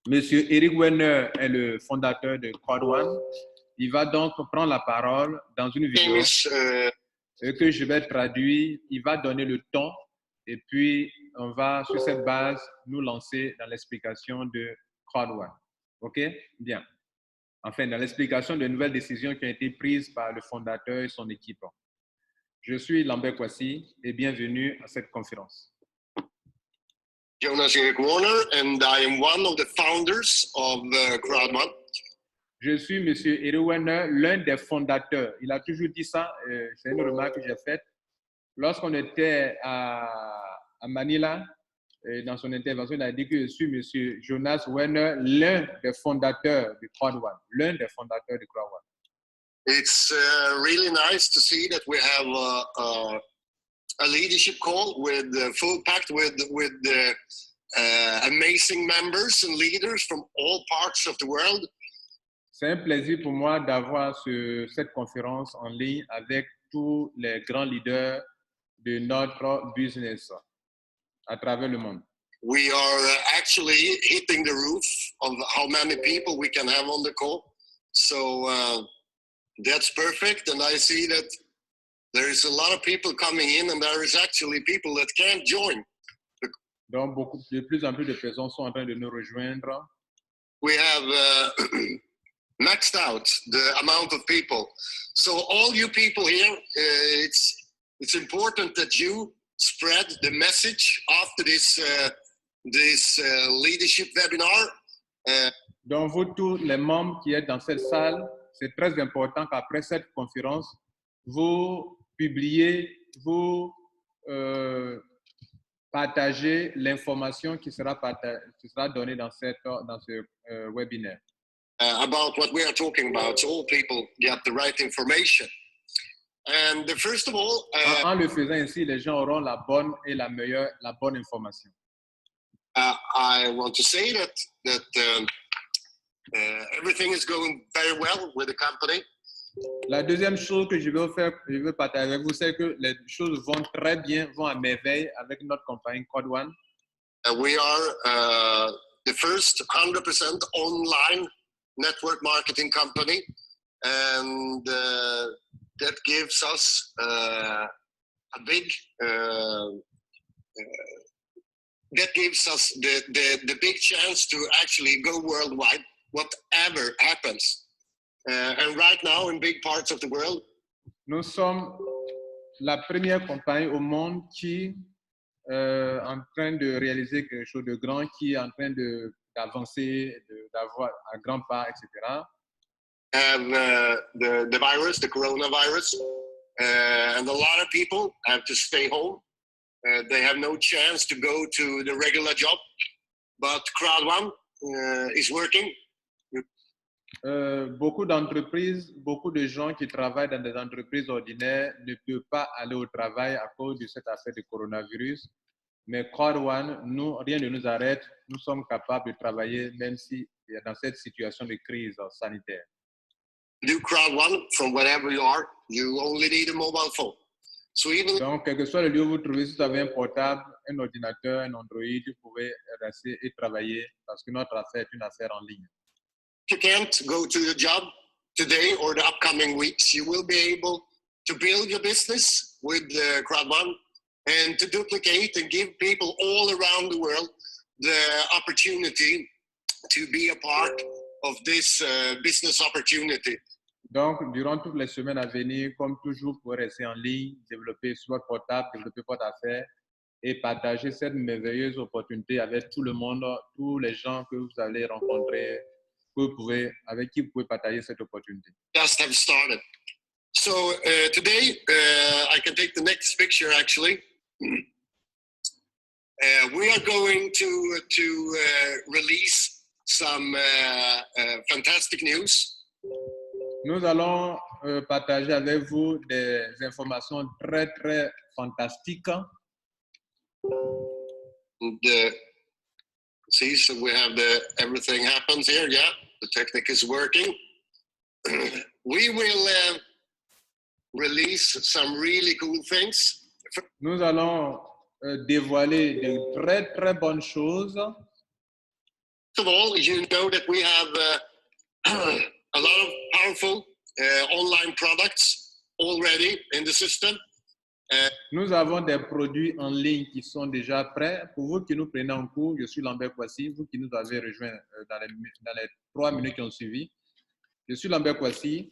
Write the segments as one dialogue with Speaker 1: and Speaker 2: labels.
Speaker 1: Monsieur Eric Werner est le fondateur de Crowd1. Il va donc prendre la parole dans une vidéo que je vais traduire. Il va donner le ton et puis on va, sur cette base, nous lancer dans l'explication de Crowd1. OK? Bien. Enfin, dans l'explication de nouvelles décisions qui ont été prises par le fondateur et son équipe. Je suis Lambert Kwasi et bienvenue à cette conférence.
Speaker 2: Jonas Erik Warner, and I am one of the founders of Crowd1.
Speaker 1: Je suis Monsieur Eric Werner, l'un des fondateurs. Il a toujours dit ça, c'est une remarque que j'ai faite. Lorsqu'on était à Manila, dans son intervention, il a dit que je suis Monsieur Jonas Werner, l'un des fondateurs de Crowd1. L'un des fondateurs de Crowd1.
Speaker 2: It's really nice to see that we have a leadership call with full packed with amazing members and leaders from all parts of the world.
Speaker 1: C'est un plaisir pour moi d'avoir cette conférence en ligne avec tous les grands leaders de notre business à travers le monde.
Speaker 2: We are actually hitting the roof of how many people we can have on the call. So that's perfect. And I see that there is a lot of people coming in and there is actually people that can't join.
Speaker 1: Donc, de plus en plus de personnes sont en train de nous rejoindre.
Speaker 2: We have maxed out the amount of people. So all you people here, it's important that you spread the message after this leadership webinar.
Speaker 1: Donc, vous tous les membres qui êtes dans cette salle, c'est très important qu'après cette conférence, vous publiez, vous partagez l'information qui sera donnée dans ce webinaire.
Speaker 2: About what we are talking about, so all people get the right information. And first of all,
Speaker 1: en le faisant ainsi, les gens auront la bonne information.
Speaker 2: I want to say that everything is going very well with the company.
Speaker 1: La deuxième chose que je veux partager avec vous, c'est que les choses vont très bien, vont à merveille avec notre compagnie Crowd1.
Speaker 2: We are the first 100% online network marketing company, and that gives us the big chance to actually go worldwide, whatever happens. And right now, in big parts of the world,
Speaker 1: nous sommes la première compagnie au monde qui est en train de réaliser quelque chose de grand, qui est en train d'avancer, d'avoir un grand pas, etc.
Speaker 2: And the virus, the coronavirus, and a lot of people have to stay home. They have no chance to go to the regular job, but Crowd1 is working.
Speaker 1: Beaucoup d'entreprises, beaucoup de gens qui travaillent dans des entreprises ordinaires ne peuvent pas aller au travail à cause de cette affaire de coronavirus. Mais Crowd1, rien ne nous arrête. Nous sommes capables de travailler même si dans cette situation de crise sanitaire.
Speaker 2: Do Crowd1 from wherever you are. You only need a mobile phone. So even
Speaker 1: donc, quel que soit le lieu où vous trouvez, si vous avez un portable, un ordinateur, un Android, vous pouvez rester et travailler parce que notre affaire est une affaire en ligne.
Speaker 2: If you can't go to your job today or the upcoming weeks, you will be able to build your business with Crowd1 and to duplicate and give people all around the world the opportunity to be a part of this business opportunity.
Speaker 1: Donc, durant toutes les semaines à venir, comme toujours, vous pourrez rester en ligne, développer sur votre portable, développer votre affaire et partager cette merveilleuse opportunité avec tout le monde, tous les gens que vous allez rencontrer, avec qui vous pouvez partager cette opportunité.
Speaker 2: Just have started. So today, I can take the next picture actually. We are going to release some fantastic news.
Speaker 1: Nous allons partager avec vous des informations très, très fantastiques.
Speaker 2: See, so we have everything happens here. Yeah, the technique is working. We will release some really cool things.
Speaker 1: Nous allons dévoiler de très, très bonnes choses.
Speaker 2: First of all, you know that we have a lot of powerful online products already in the system.
Speaker 1: Nous avons des produits en ligne qui sont déjà prêts. Pour vous qui nous prenez en cours, je suis Lambert Kwasi, vous qui nous avez rejoints dans les 3 minutes qui ont suivi. Je suis Lambert Kwasi.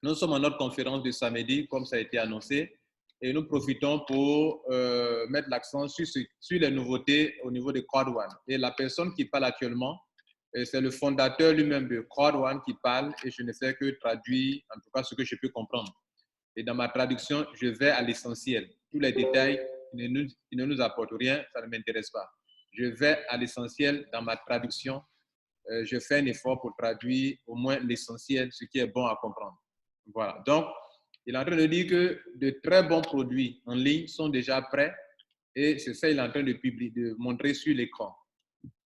Speaker 1: Nous sommes en notre conférence de samedi, comme ça a été annoncé, et nous profitons pour mettre l'accent sur les nouveautés au niveau de CrowdOne. Et la personne qui parle actuellement, c'est le fondateur lui-même de CrowdOne qui parle, et je ne fais que traduire, en tout cas, ce que je peux comprendre. Et dans ma traduction, je vais à l'essentiel. Tous les détails qui ne nous apportent rien, ça ne m'intéresse pas. Je vais à l'essentiel dans ma traduction. Je fais un effort pour traduire au moins l'essentiel, ce qui est bon à comprendre. Voilà. Donc, il est en train de dire que de très bons produits en ligne sont déjà prêts et c'est ça qu'il est en train de montrer sur l'écran.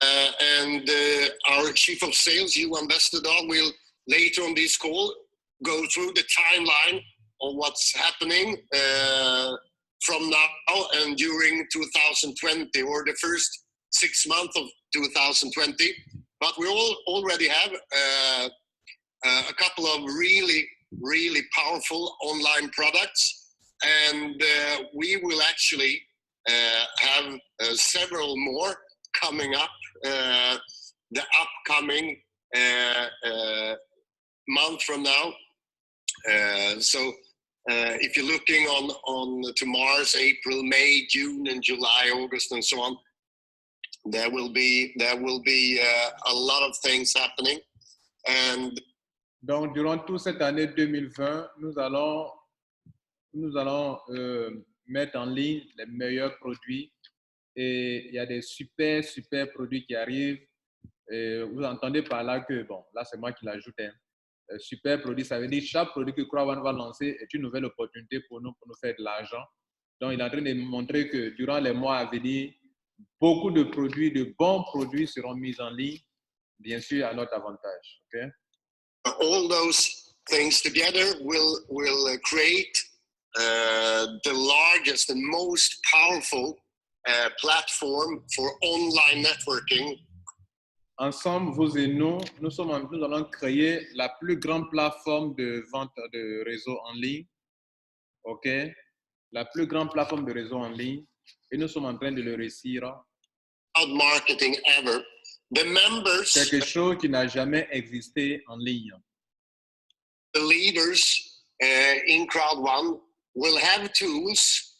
Speaker 2: Our chief of sales, Johan Ambassador, will later on this call go through the timeline of what's happening from now and during 2020 or the first 6 months of 2020. But we already have a couple of really powerful online products, and we will actually have several more coming up the upcoming month from now. So if you're looking on to March, April, May, June, and July, August, and so on, there will be a lot of things happening. And
Speaker 1: donc, durant toute cette année 2020, nous allons mettre en ligne les meilleurs produits et il y a des super produits qui arrivent. Et vous entendez par là que, bon, là c'est moi qui l'ajoute, hein. Super produit, ça veut dire chaque produit que CrowdOne va lancer est une nouvelle opportunité pour nous faire de l'argent. Donc, il est en train de montrer que durant les mois à venir, beaucoup de produits, de bons produits seront mis en ligne, bien sûr à notre avantage. Okay?
Speaker 2: All those things together will create the largest and most powerful platform for online networking.
Speaker 1: Ensemble, vous et nous allons créer la plus grande plateforme de vente de réseau en ligne. OK? La plus grande plateforme de réseau en ligne. Et nous sommes en train de le réussir.
Speaker 2: Marketing ever. The members,
Speaker 1: quelque chose qui n'a jamais existé en ligne.
Speaker 2: The leaders in CrowdOne will have tools,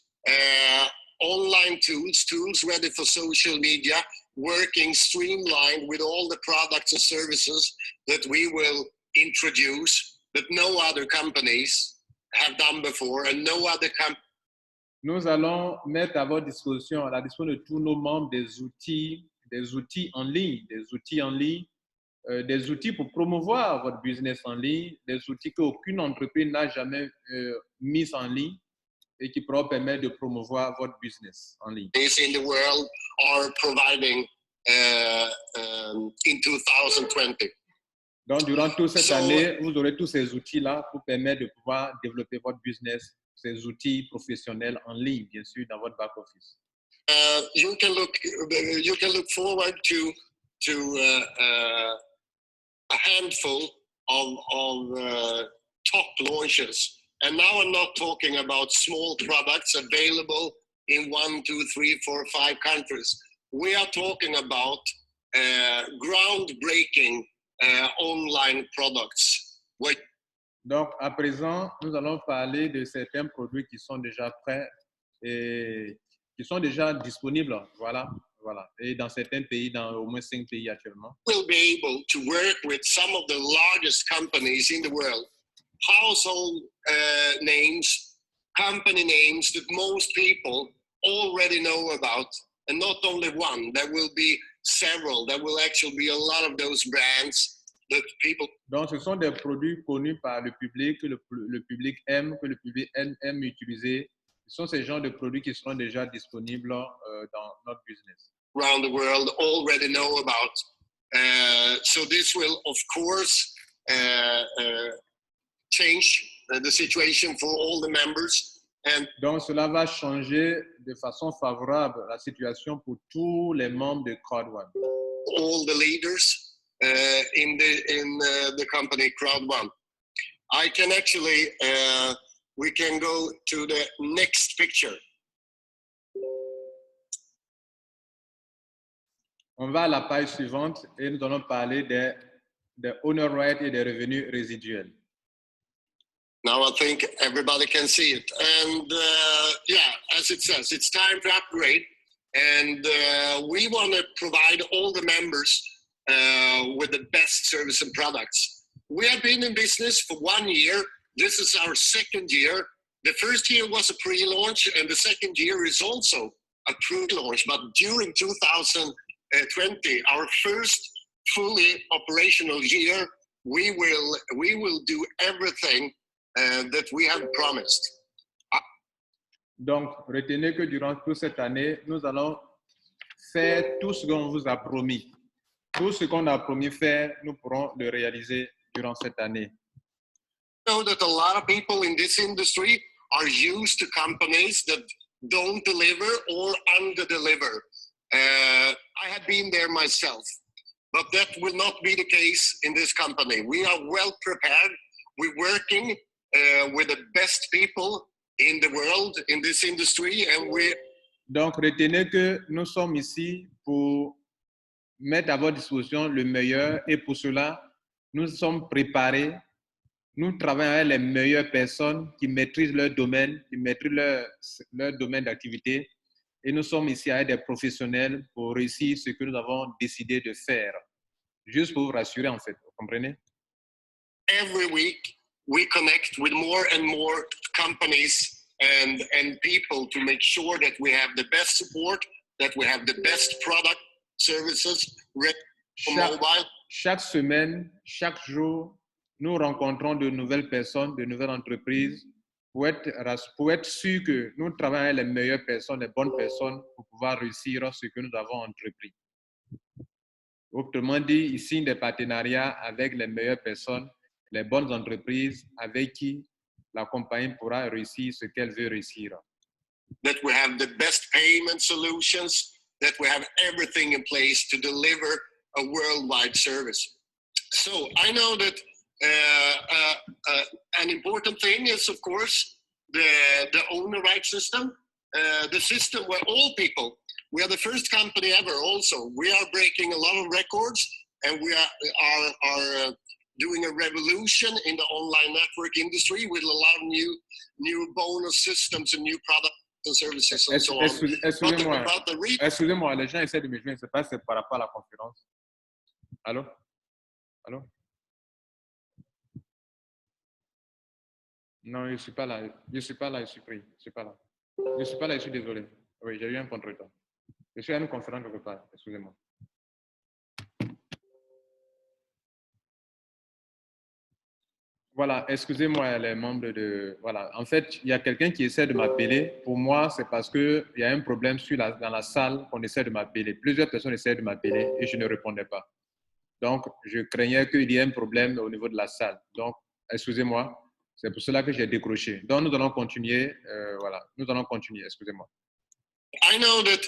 Speaker 2: online tools ready for social media, working streamlined with all the products and services that we will introduce that no other companies have done before and no other company.
Speaker 1: Nous allons mettre à votre disposition, à la disposition de tous nos membres, des outils en ligne, des outils pour promouvoir votre business en ligne, des outils qu'aucune entreprise n'a jamais mis en ligne et qui pourront permettre de promouvoir votre business en ligne.
Speaker 2: In the world are providing in 2020.
Speaker 1: Donc, durant toute cette année, vous aurez tous ces outils-là pour permettre de pouvoir développer votre business, ces outils professionnels en ligne, bien sûr, dans votre back-office.
Speaker 2: You can look forward to a handful of top launches. And now I'm not talking about small products available in 1, 2, 3, 4, 5 countries. We are talking about groundbreaking online products.
Speaker 1: Donc, à présent, nous allons parler de certains produits qui sont déjà prêts et qui sont déjà disponibles. Voilà. Et dans certains pays, dans au moins 5 pays actuellement.
Speaker 2: We'll be able to work with some of the largest companies in the world. Household names, company names that most people already know about. And not only one, there will be several. There will actually be a lot of those brands that people.
Speaker 1: Donc, ce sont des produits connus par le public, que le public aime, que le public aime utiliser. Ce sont ces genres de produits qui seront déjà disponibles dans notre business.
Speaker 2: Around the world already know about. So this will, of course, change the situation for all the members. And
Speaker 1: donc, cela va changer de façon favorable la situation pour tous les membres de CrowdOne.
Speaker 2: all the leaders in the company Crowd1. I can actually, we can go to the next picture.
Speaker 1: On va à la page suivante et nous allons parler des owner rights et des revenus résiduels.
Speaker 2: Now I think everybody can see it. And yeah, as it says, it's time to upgrade. And we want to provide all the members with the best service and products. We have been in business for 1 year. This is our second year. The first year was a pre-launch, and the second year is also a pre-launch. But during 2020, our first fully operational year, we will do everything that we have promised.
Speaker 1: Donc, retenez que durant toute cette année, nous allons faire tout ce qu'on vous a promis. Tout ce qu'on a promis faire, nous pourrons le réaliser durant cette année.
Speaker 2: I know that a lot of people in this industry are used to companies that don't deliver or under-deliver. I have been there myself, but that will not be the case in this company. We are well prepared. We're working with the best people in the world in this industry, and we.
Speaker 1: Donc, retenez que nous sommes ici pour mettre à votre disposition le meilleur, et pour cela, nous sommes préparés. Nous travaillons avec les meilleures personnes qui maîtrisent leur domaine, qui maîtrisent leur domaine d'activité, et nous sommes ici avec des professionnels pour réussir ce que nous avons décidé de faire. Juste pour vous rassurer, en fait, vous comprenez?
Speaker 2: Every week, we connect with more and more companies and people to make sure that we have the best support, that we have the best product, services, for mobile.
Speaker 1: Chaque semaine, chaque jour, nous rencontrons de nouvelles personnes, de nouvelles entreprises pour être sûr que nous travaillons avec les meilleures personnes, les bonnes personnes pour pouvoir réussir ce que nous avons entrepris. Autrement dit, ils signent des partenariats avec les meilleures personnes, les bonnes entreprises avec qui la compagnie pourra réussir ce qu'elle veut réussir.
Speaker 2: That we have the best payment solutions, that we have everything in place to deliver a worldwide service. So I know that an important thing is, of course, the owner right system, the system where all people, we are the first company ever also. We are breaking a lot of records, and we are doing a revolution in the online network industry with a lot of new bonus systems and new products and services and so on.
Speaker 1: Excusez-moi, les gens essaient de me joindre, je ne sais pas si c'est par rapport à la conférence. Allô? Allô? Non, je ne suis pas là. Je ne suis pas là, je suis pris. Je ne suis pas là. Je ne suis pas là, je suis désolé. Oui, j'ai eu un contretemps. Je suis à une conférence quelque part. Excusez-moi. Voilà, excusez-moi les membres de... Voilà, en fait, il y a quelqu'un qui essaie de m'appeler. Pour moi, c'est parce qu'il y a un problème dans la salle qu'on essaie de m'appeler. Plusieurs personnes essaient de m'appeler et je ne répondais pas. Donc, je craignais qu'il y ait un problème au niveau de la salle. Donc, excusez-moi. C'est pour cela que j'ai décroché. Donc, nous allons continuer. Voilà, nous allons continuer. Excusez-moi.
Speaker 2: I know that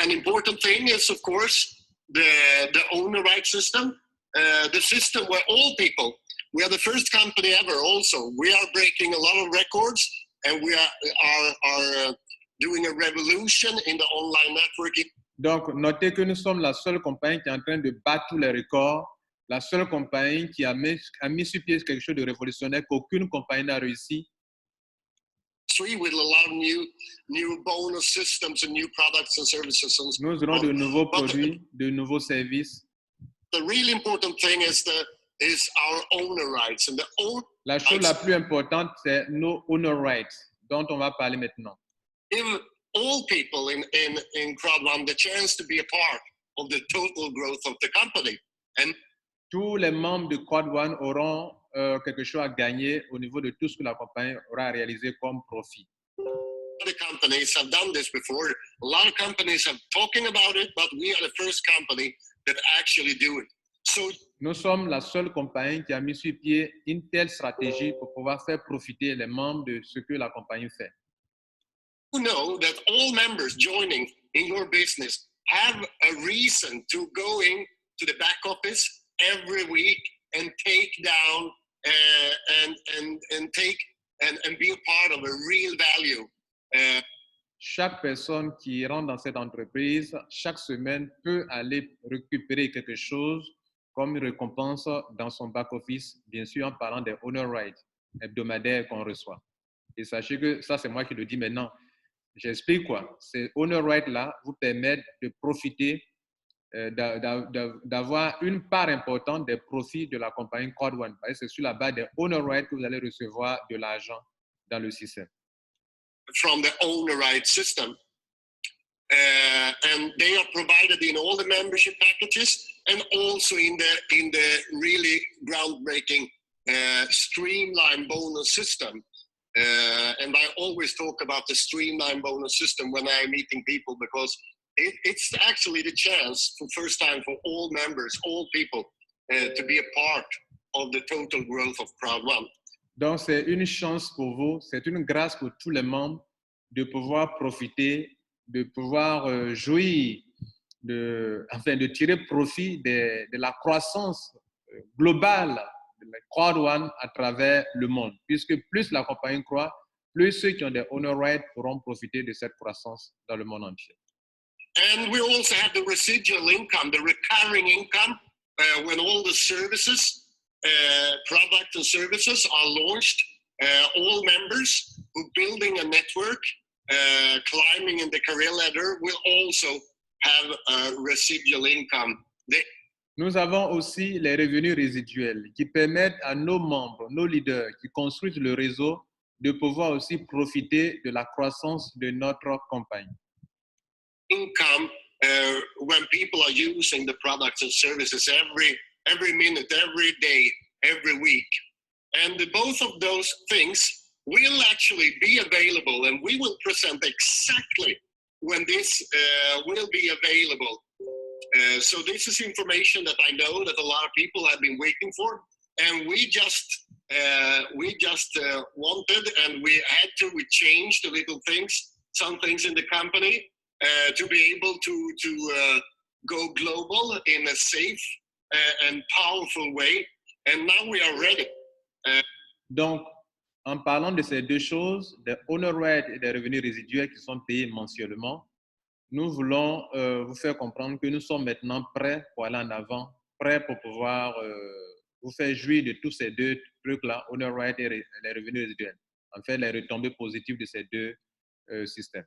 Speaker 2: an important thing is, of course, the owner right system, the system where all people, we are the first company ever also. We are breaking a lot of records, and we are doing a revolution in the online networking.
Speaker 1: Donc, notez que nous sommes la seule compagnie qui est en train de battre tous les records, la seule compagnie qui a mis sur pied quelque chose de révolutionnaire qu'aucune compagnie n'a réussi.
Speaker 2: With a lot of new bonus systems and new products and services.
Speaker 1: Nous aurons de nouveaux produits, de nouveaux services.
Speaker 2: The really important thing is our owner rights, and
Speaker 1: la chose la plus importante, c'est nos owner rights, dont on va parler maintenant.
Speaker 2: Give all people in Crowd1 the chance to be a part of the total growth of the company. And
Speaker 1: tous les membres de Crowd1 auront quelque chose à gagner au niveau de tout ce que la compagnie aura réalisé comme profit.
Speaker 2: Other companies have done this before. A lot of companies have talking about it, but we are the first company that actually do it. So,
Speaker 1: nous sommes la seule compagnie qui a mis sur pied une telle stratégie pour pouvoir faire profiter les membres de ce que la compagnie fait.
Speaker 2: You know that all members joining in your business have a reason to going to the back office every week and take down and be a part of a real value.
Speaker 1: Chaque personne qui rentre dans cette entreprise, chaque semaine, peut aller récupérer quelque chose comme une récompense dans son back-office, bien sûr en parlant des honor rights hebdomadaires qu'on reçoit. Et sachez que ça, c'est moi qui le dis maintenant. J'explique quoi. Ces honor rights-là vous permettent de profiter, d'avoir une part importante des profits de la compagnie Quad One. C'est sur la base des honor rights que vous allez recevoir de l'argent dans le système.
Speaker 2: From the owner rights system. And they are provided in all the membership packages and also in the really groundbreaking streamline bonus system. And I always talk about the streamline bonus system when I'm meeting people because it's actually the chance for first time for all members, all people to be a part of the total growth of Crowd One.
Speaker 1: Donc, c'est une chance pour vous, c'est une grâce pour tous les membres de pouvoir profiter, de pouvoir jouir, de tirer profit de la croissance globale de la Crowd One à travers le monde. Puisque plus la compagnie croît, plus ceux qui ont des honor rights pourront profiter de cette croissance dans le monde entier.
Speaker 2: And we also have the residual income, the recurring income, when all the services, products and services are launched. All members who are building a network, climbing in the career ladder, will also have a residual income.
Speaker 1: Nous avons aussi les revenus résiduels qui permettent à nos membres, nos leaders qui construisent le réseau de pouvoir aussi profiter de la croissance de notre compagnie.
Speaker 2: Income when people are using the products and services every minute, every day, every week. And both of those things will actually be available, and we will present exactly when this will be available. So this is information that I know that a lot of people have been waiting for, and we just wanted, and we changed a little things, some things in the company to be able to go global in a safe and powerful way. And now we are ready.
Speaker 1: Donc, en parlant de ces deux choses, des honor rights et des revenus résiduels qui sont payés mensuellement, nous voulons vous faire comprendre que nous sommes maintenant prêts pour aller en avant, prêts pour pouvoir vous faire jouir de tous ces deux trucs-là, honor rights et les revenus résiduels. En fait, les retombées positives de ces deux systèmes.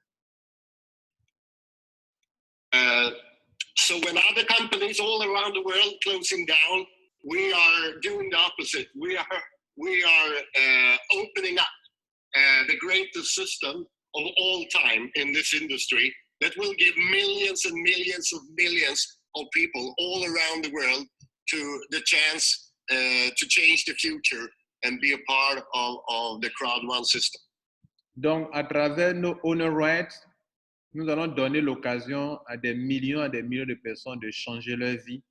Speaker 2: So when other companies all around the world closing down, we are doing the opposite. We are opening up the greatest system of all time in this industry that will give millions and millions of people all around the world to the chance to change the future and be a part of the Crowd One system.
Speaker 1: Donc, à travers nos honor rights, nous allons donner l'occasion à des millions de personnes de changer leur vie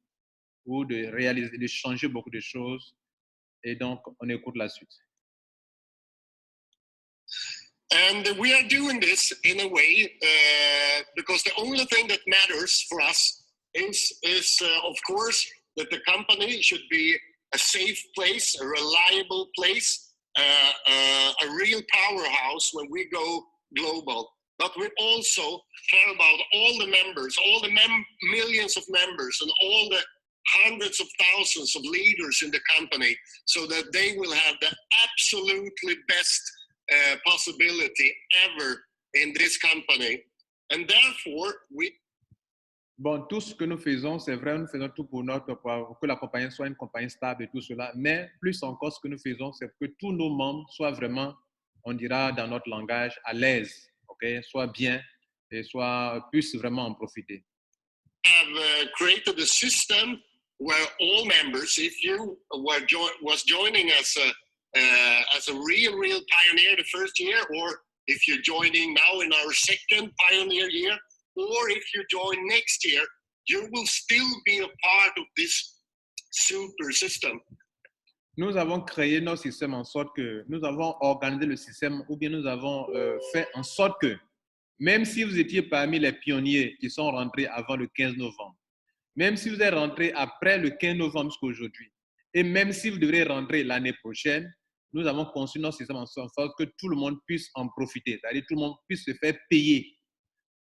Speaker 1: ou de changer beaucoup de choses. Et donc, on écoute la suite.
Speaker 2: And we are doing this in a way because the only thing that matters for us is of course, that the company should be a safe place, a reliable place, a real powerhouse when we go global. But we also care about all the members, all the millions of members, and all the hundreds of thousands of leaders in the company, so that they will have the absolutely best possibility ever in this company. And therefore,
Speaker 1: Bon, tout ce que nous faisons, c'est vrai, nous faisons tout pour que la compagnie soit une compagnie stable et tout cela. Mais plus encore, ce que nous faisons, c'est que tous nos membres soient vraiment, on dira dans notre langage, à l'aise, okay? Soient bien et puissent vraiment en profiter.
Speaker 2: Have created a system where all members, if you was joining as a real pioneer the first year, or if you're joining now in our second pioneer year, or if you join next year, you will still be a part of this super system.
Speaker 1: Nous avons créé notre système en sorte que nous avons organisé le système, ou bien nous avons fait en sorte que Même si vous étiez parmi les pionniers qui sont rentrés avant le 15 novembre, même si vous êtes rentré après le 15 novembre jusqu'à aujourd'hui, et même si vous devrez rentrer l'année prochaine, nous avons conçu notre système en sorte que tout le monde puisse en profiter, c'est-à-dire tout le monde puisse se faire payer.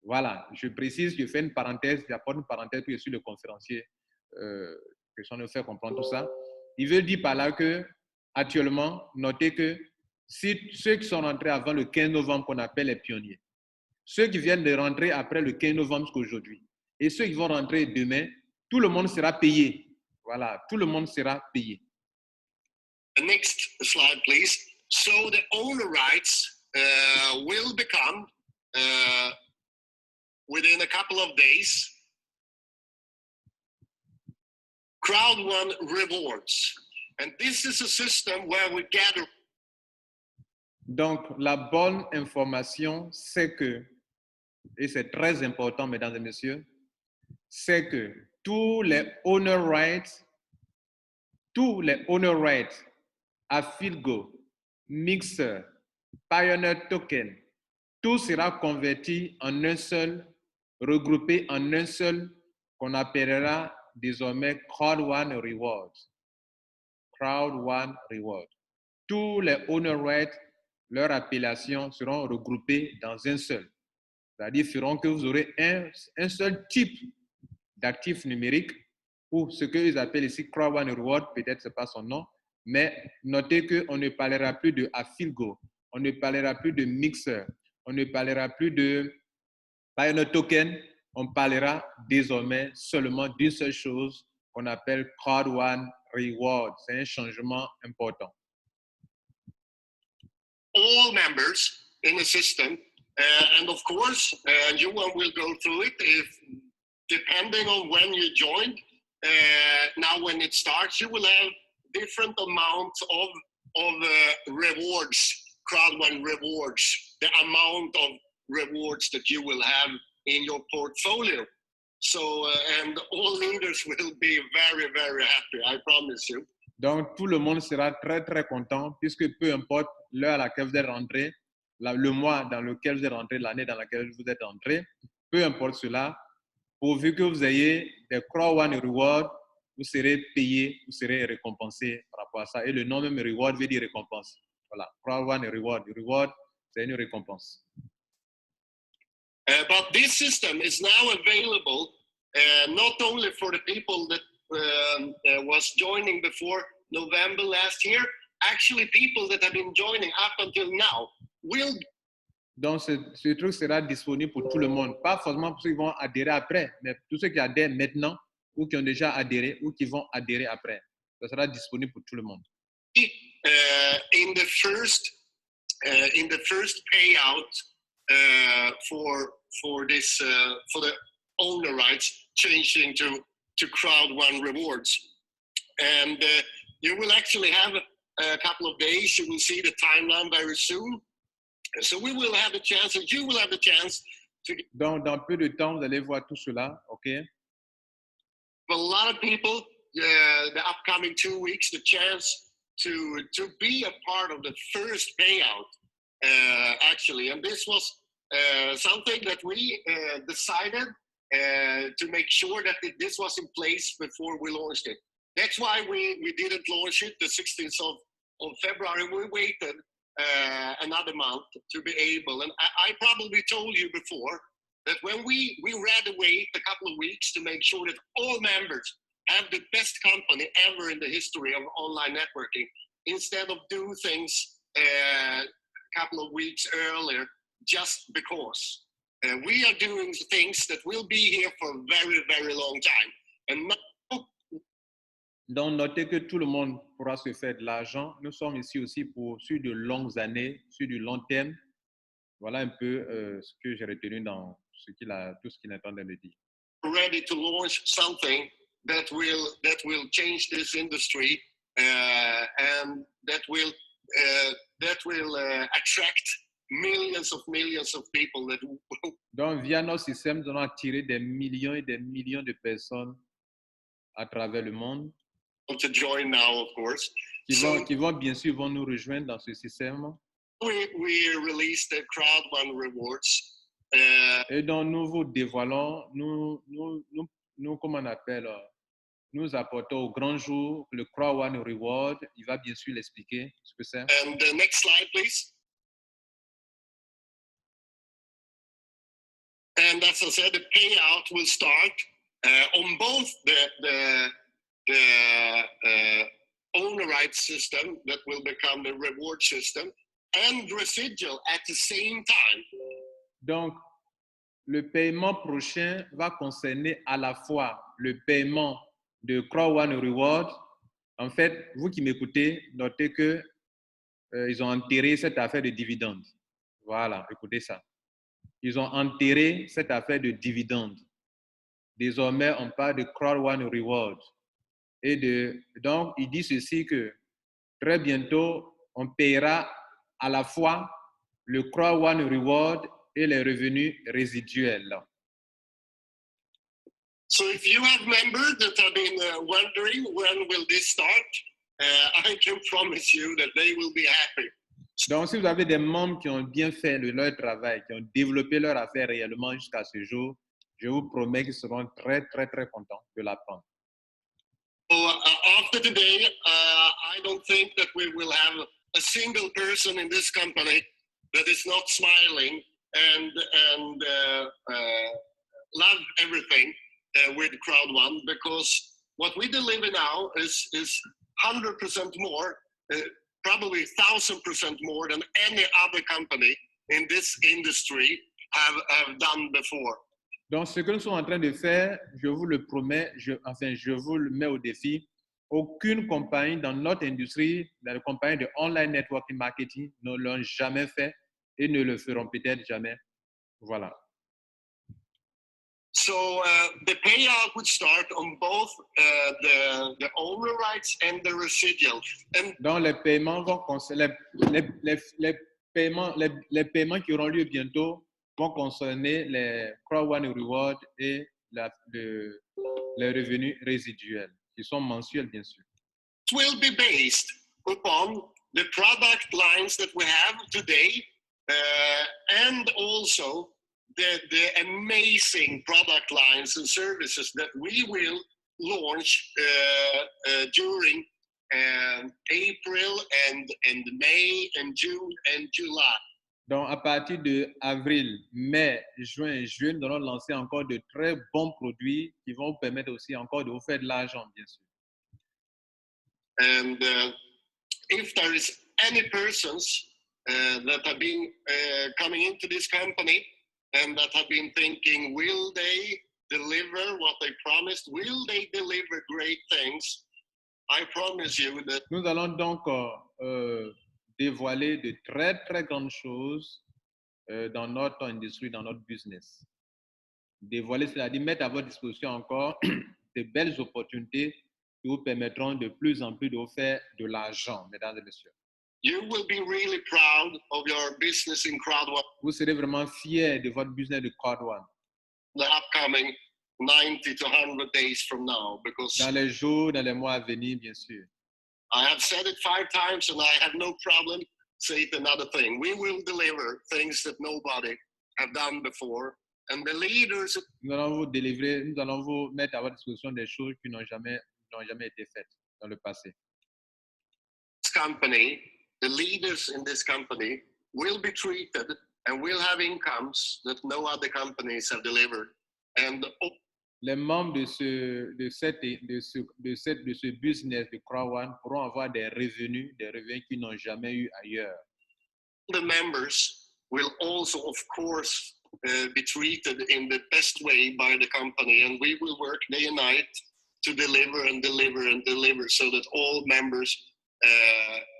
Speaker 1: Voilà, je précise, je fais une parenthèse, j'apporte une parenthèse puis je suis le conférencier que je suis en train de faire comprendre tout ça. Il veut dire par là que, actuellement, notez que si ceux qui sont rentrés avant le 15 novembre qu'on appelle les pionniers, ceux qui viennent de rentrer après le 15 novembre jusqu'à aujourd'hui, et ceux qui vont rentrer demain, tout le monde sera payé. Voilà, tout le monde sera payé.
Speaker 2: The next slide, please. So the owner rights will become, within a couple of days, Crowd One Rewards. And this is a system where we gather.
Speaker 1: Donc, la bonne information, c'est que, et c'est très important, mesdames et messieurs, c'est que tous les owner rights à Philgo, Mixer, Pioneer Token, tout sera converti en un seul, regroupé en un seul, qu'on appellera désormais Crowd One Rewards. Crowd One Rewards. Tous les owner rights, leurs appellations seront regroupées dans un seul. C'est-à-dire feront que vous aurez un seul type d'actif numérique ou ce qu'ils appellent ici Crowd One Reward, peut-être ce n'est pas son nom, mais notez qu'on ne parlera plus de Afilgo, on ne parlera plus de Mixer, on ne parlera plus de Pioneer Token, on parlera désormais seulement d'une seule chose qu'on appelle Crowd One Reward. C'est un changement important.
Speaker 2: All members in the system, and of course, Johan will go through it if, depending on when you joined. Now, when it starts, you will have different amounts of rewards, Crowd One rewards, the amount of rewards that you will have in your portfolio. So, and all leaders will be very, very happy, I promise you.
Speaker 1: Donc, tout le monde sera très, très content puisque peu importe l'heure à laquelle vous êtes rentré, le mois dans lequel vous êtes rentré, l'année dans laquelle vous êtes rentré, peu importe cela, pourvu que vous ayez des Crowd One Reward, vous serez payé, vous serez récompensé par rapport à ça. Et le nom même Reward veut dire récompense. Voilà, Crowd One Reward. Reward, c'est une récompense.
Speaker 2: But this system is now available not only for the people that was joining before November last year, actually people that have been joining up until now will.
Speaker 1: Donc, ce truc sera disponible pour tout le monde, pas forcément pour ceux qui vont adhérer après, mais tous ceux qui adhèrent maintenant ou qui ont déjà adhéré ou qui vont adhérer après. Ça sera disponible pour tout le monde.
Speaker 2: In the first payout for this for the owner rights changing to Crowd One Rewards, and you will actually have a couple of days. You will see the timeline very soon. So we will have a chance, and you will have a chance to.
Speaker 1: Donc, dans peu de temps, vous allez voir tout cela, ok?
Speaker 2: For a lot of people, the upcoming 2 weeks, the chance to be a part of the first payout, actually, and this was something that we decided to make sure that this was in place before we launched it. That's why we didn't launch it the 16th of February. We waited another month to be able, and I probably told you before that when we rather wait a couple of weeks to make sure that all members have the best company ever in the history of online networking, instead of do things a couple of weeks earlier just because. We are doing things that will be here for a very, very long time. And now,
Speaker 1: donc, notez que tout le monde pourra se faire de l'argent. Nous sommes ici aussi sur de longues années, sur du long terme. Voilà un peu ce que j'ai retenu dans tout ce qu'il est en train de dire.
Speaker 2: Ready to launch something that will change this industry and that will attract millions of people that.
Speaker 1: Donc, via nos systèmes, nous allons attirer des millions et des millions de personnes à travers le monde.
Speaker 2: To join now, of course.
Speaker 1: Qui vont bien sûr nous rejoindre dans ce système.
Speaker 2: We released the Crowd One Rewards
Speaker 1: Et donc, nous vous dévoilons, comment on appelle, nous apportons au grand jour le Crowd One Reward. Il va bien sûr l'expliquer ce que c'est.
Speaker 2: And the next slide, please. And as I said, the payout will start on both the owner rights system that will become the reward system and residual at the same time.
Speaker 1: Donc, le paiement prochain va concerner à la fois le paiement de Crowd One Reward. En fait, vous qui m'écoutez, notez que ils ont enterré cette affaire de dividendes. Voilà, écoutez ça. Ils ont enterré cette affaire de dividendes. Désormais, on parle de Crowd One Reward. Donc, il dit ceci que très bientôt, on paiera à la fois le Crowd One Reward et les revenus résiduels.
Speaker 2: So if you have members that have been wondering when will this start, I can promise you that they will be happy.
Speaker 1: Donc, si vous avez des membres qui ont bien fait leur travail, qui ont développé leur affaire réellement jusqu'à ce jour, je vous promets qu'ils seront très, très, très contents de l'apprendre.
Speaker 2: So after today, I don't think that we will have a single person in this company that is not smiling and love everything with Crowd One, because what we deliver now is 100% more, probably 1,000% more than any other company in this industry have done before.
Speaker 1: Donc, ce que nous sommes en train de faire, je vous le promets, je vous le mets au défi. Aucune compagnie dans notre industrie, dans les compagnies de online networking marketing, ne l'ont jamais fait et ne le feront peut-être jamais. Voilà.
Speaker 2: So the payout would start on both the owner rights and the residual. And
Speaker 1: donc, les paiements vont concerner les paiements qui auront lieu bientôt vont concerner les Crowd One Reward et les revenus résiduels, qui sont mensuels, bien sûr.
Speaker 2: It will be based upon the product lines that we have today and also the amazing product lines and services that we will launch during April and May and June and July.
Speaker 1: Donc, à partir de avril, mai, juin, juillet, nous allons lancer encore de très bons produits qui vont vous permettre aussi encore de vous faire de l'argent, bien sûr.
Speaker 2: And if there is any persons that have been coming into this company and that have been thinking, will they deliver what they promised? Will they deliver great things? I promise you that.
Speaker 1: Nous allons donc dévoiler de très, très grandes choses dans notre industrie, dans notre business. Dévoiler, c'est-à-dire mettre à votre disposition encore de belles opportunités qui vous permettront de plus en plus de vous faire de l'argent, mesdames et messieurs.
Speaker 2: You will be really proud of your business in Crowd One.
Speaker 1: Vous serez vraiment fiers de votre business de Crowd One.
Speaker 2: The upcoming 90 to 100 days from now, because
Speaker 1: dans les jours, dans les mois à venir, bien sûr.
Speaker 2: I have said it 5 times and I have no problem say it another thing. We will deliver things that nobody have done before, and the leaders.
Speaker 1: Nous allons vous délivrer, nous allons vous mettre à votre disposition des choses qui n'ont jamais été faites dans le passé.
Speaker 2: This company, the leaders in this company will be treated and will have incomes that no other companies have delivered. And
Speaker 1: les membres de ce business de Crowd One pourront avoir des revenus qu'ils n'ont jamais eu ailleurs.
Speaker 2: The members will also, of course, be treated in the best way by the company, and we will work day and night to deliver and deliver and deliver so that all members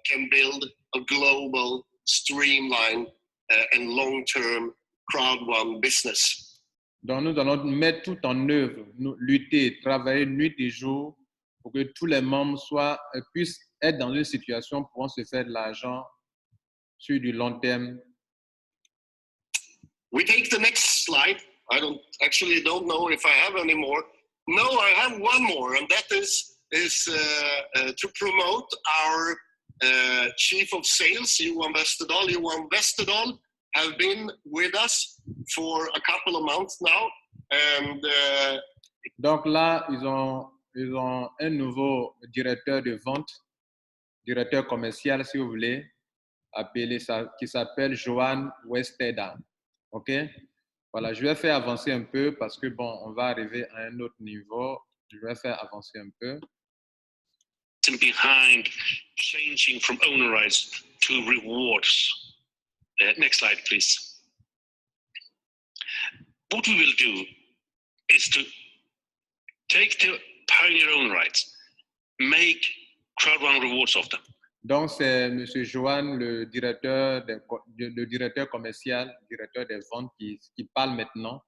Speaker 2: can build a global, streamlined, and long-term Crowd One business.
Speaker 1: Donc, nous allons mettre tout en œuvre, lutter, travailler nuit et jour pour que tous les membres puissent être dans une situation pour se faire de l'argent sur du long terme.
Speaker 2: We take the next slide. I don't know if I have any more. No, I have one more, and that is to promote our Chief of Sales, Johan Westerdahl. Johan Westerdahl have been with us for a couple of months now. And
Speaker 1: donc là, ils ont un nouveau directeur de vente, directeur commercial, si vous voulez, appeler ça, qui s'appelle Johan Westeda. OK? Voilà, je vais faire avancer un peu parce que, bon, on va arriver à un autre niveau. Je vais faire avancer un peu.
Speaker 3: Behind changing from owner rights to rewards. Next slide, please. What we will do is to take the pioneer owner rights, make Crowd One rewards of them.
Speaker 1: Donc, c'est M. Johan, le directeur commercial, directeur des ventes qui parle maintenant.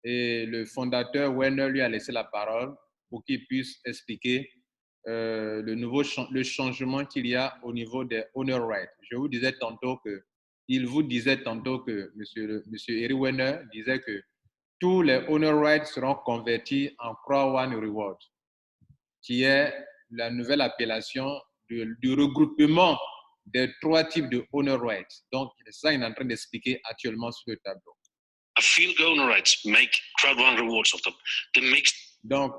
Speaker 1: Et le fondateur Werner lui a laissé la parole pour qu'il puisse expliquer le changement qu'il y a au niveau des owner rights. Il vous disait tantôt que M. Eric Werner disait que tous les owner rights seront convertis en Crowd One Reward, qui est la nouvelle appellation du regroupement des 3 types de owner rights. Donc, c'est ça qu'il est en train d'expliquer actuellement sur le tableau.
Speaker 3: A field owner rights make Crowd One rewards of them. The mixed.
Speaker 1: Donc,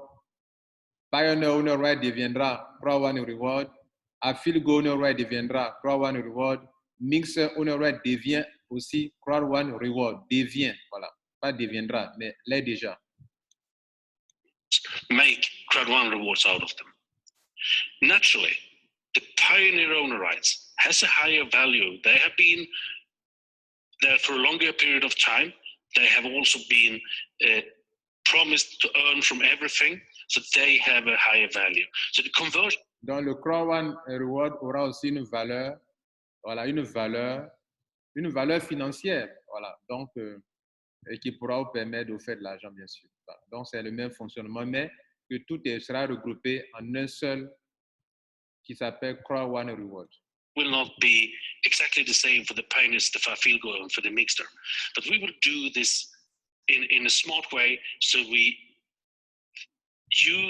Speaker 1: Pioneer owner right deviendra Crowd One Reward. A field owner right deviendra Crowd One Reward. Mixer owner right devient aussi Crowd One Reward. Devient, voilà. Pas deviendra, mais l'est déjà.
Speaker 3: Make Crowd One rewards out of them. Naturally, the pioneer owner rights has a higher value. They have been there for a longer period of time. They have also been promised to earn from everything, so they have a higher value. So the conversion.
Speaker 1: Donc le Crowd One Reward aura aussi une valeur, voilà, une valeur financière, voilà. Donc et qui pourra vous permettre de faire de l'argent, bien sûr. Voilà. Donc c'est le même fonctionnement, mais que tout sera regroupé en un seul qui s'appelle Crowd One Reward.
Speaker 3: Will not be exactly the same for the pioneers, the field goal, and for the mixer, but we will do this in a smart way. So you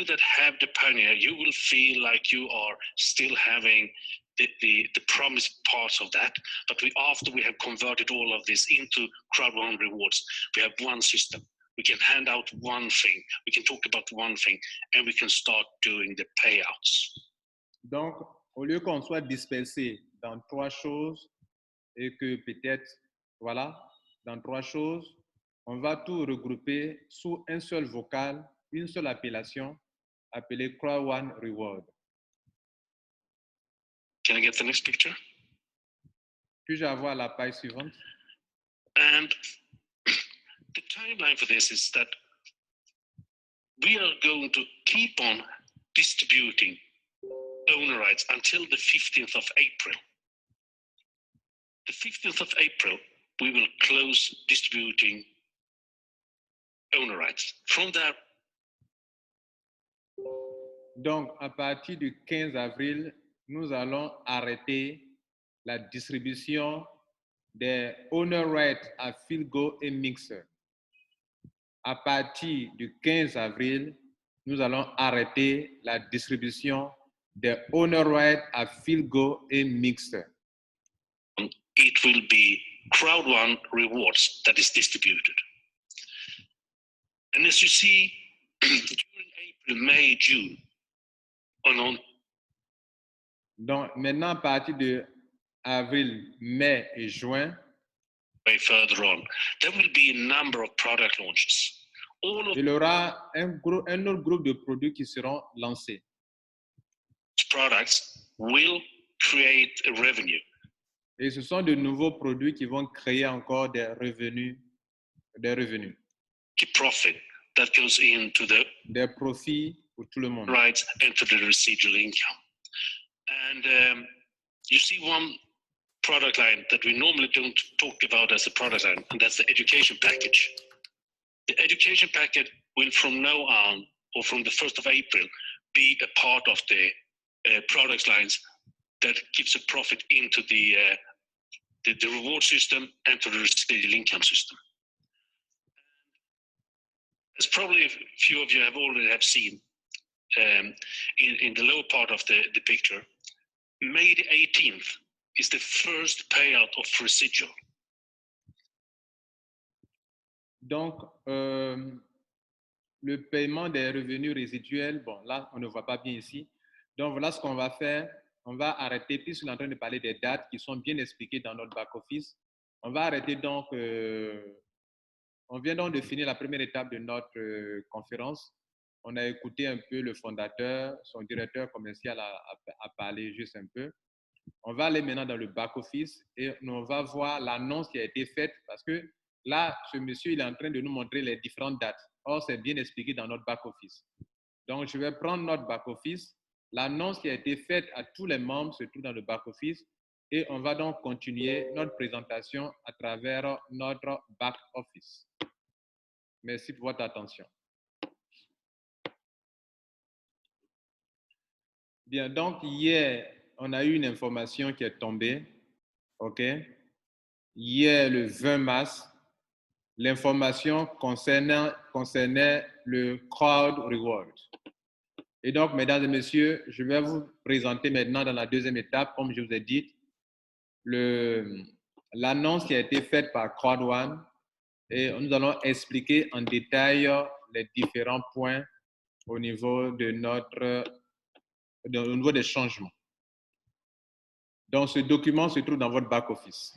Speaker 3: that have the pioneer, you will feel like you are still having the promised parts of that. But after we have converted all of this into Crowd One rewards, we have one system. We can hand out one thing. We can talk about one thing, and we can start doing the payouts.
Speaker 1: Donc, au lieu qu'on soit dispersé dans 3 choses et que peut-être, voilà, dans 3 choses, on va tout regrouper sous un seul vocal, une seule appellation, appelée Crowd One Reward.
Speaker 3: Can I get the next picture?
Speaker 1: Puis-je avoir la page suivante?
Speaker 3: And the timeline for this is that we are going to keep on distributing owner rights until the 15th of April. The 15th of April, we will close distributing owner rights. From there.
Speaker 1: Donc, à partir du 15 avril, nous allons arrêter la distribution des owner rights à Filgo et Mixer. À partir du 15 avril, nous allons arrêter la distribution des owner rights à Filgo et Mixer.
Speaker 3: It will be Crowd One rewards that is distributed. And as you see, during April, May, June,
Speaker 1: donc maintenant, à partir de avril, mai et juin,
Speaker 3: way further on, there will be a number of product launches.
Speaker 1: Il y aura un autre groupe de produits qui seront lancés.
Speaker 3: Products will create a revenue.
Speaker 1: Et ce sont de nouveaux produits qui vont créer encore des revenus.
Speaker 3: The profit that goes into
Speaker 1: des profits pour tout le monde.
Speaker 3: Rights and to the residual income. And you see one product line that we normally don't talk about as a product line, and that's the education package. The education package will from now on, or from the 1st of April, be a part of the product lines that gives a profit into the reward system and to the residual income system. As probably a few of you have already seen in the lower part of the picture, May the 18th is the first payout of residual.
Speaker 1: Donc, le paiement des revenus résiduels, bon, là, on ne voit pas bien ici. Donc, voilà ce qu'on va faire. On va arrêter, puisqu'on est en train de parler des dates qui sont bien expliquées dans notre back-office. On va arrêter donc, on vient donc de finir la première étape de notre conférence. On a écouté un peu le fondateur, son directeur commercial a parlé juste un peu. On va aller maintenant dans le back-office et on va voir l'annonce qui a été faite parce que là, ce monsieur, il est en train de nous montrer les différentes dates. Or, c'est bien expliqué dans notre back-office. Donc, je vais prendre notre back-office. L'annonce qui a été faite à tous les membres se trouve dans le back-office et on va donc continuer notre présentation à travers notre back-office. Merci pour votre attention. Bien, donc hier, on a eu une information qui est tombée. OK? Hier, le 20 mars, l'information concernait le Crowd Reward. Et donc, mesdames et messieurs, je vais vous présenter maintenant dans la deuxième étape, comme je vous ai dit, l'annonce qui a été faite par Crowd One et nous allons expliquer en détail les différents points au niveau au niveau des changements. Donc, ce document se trouve dans votre back-office.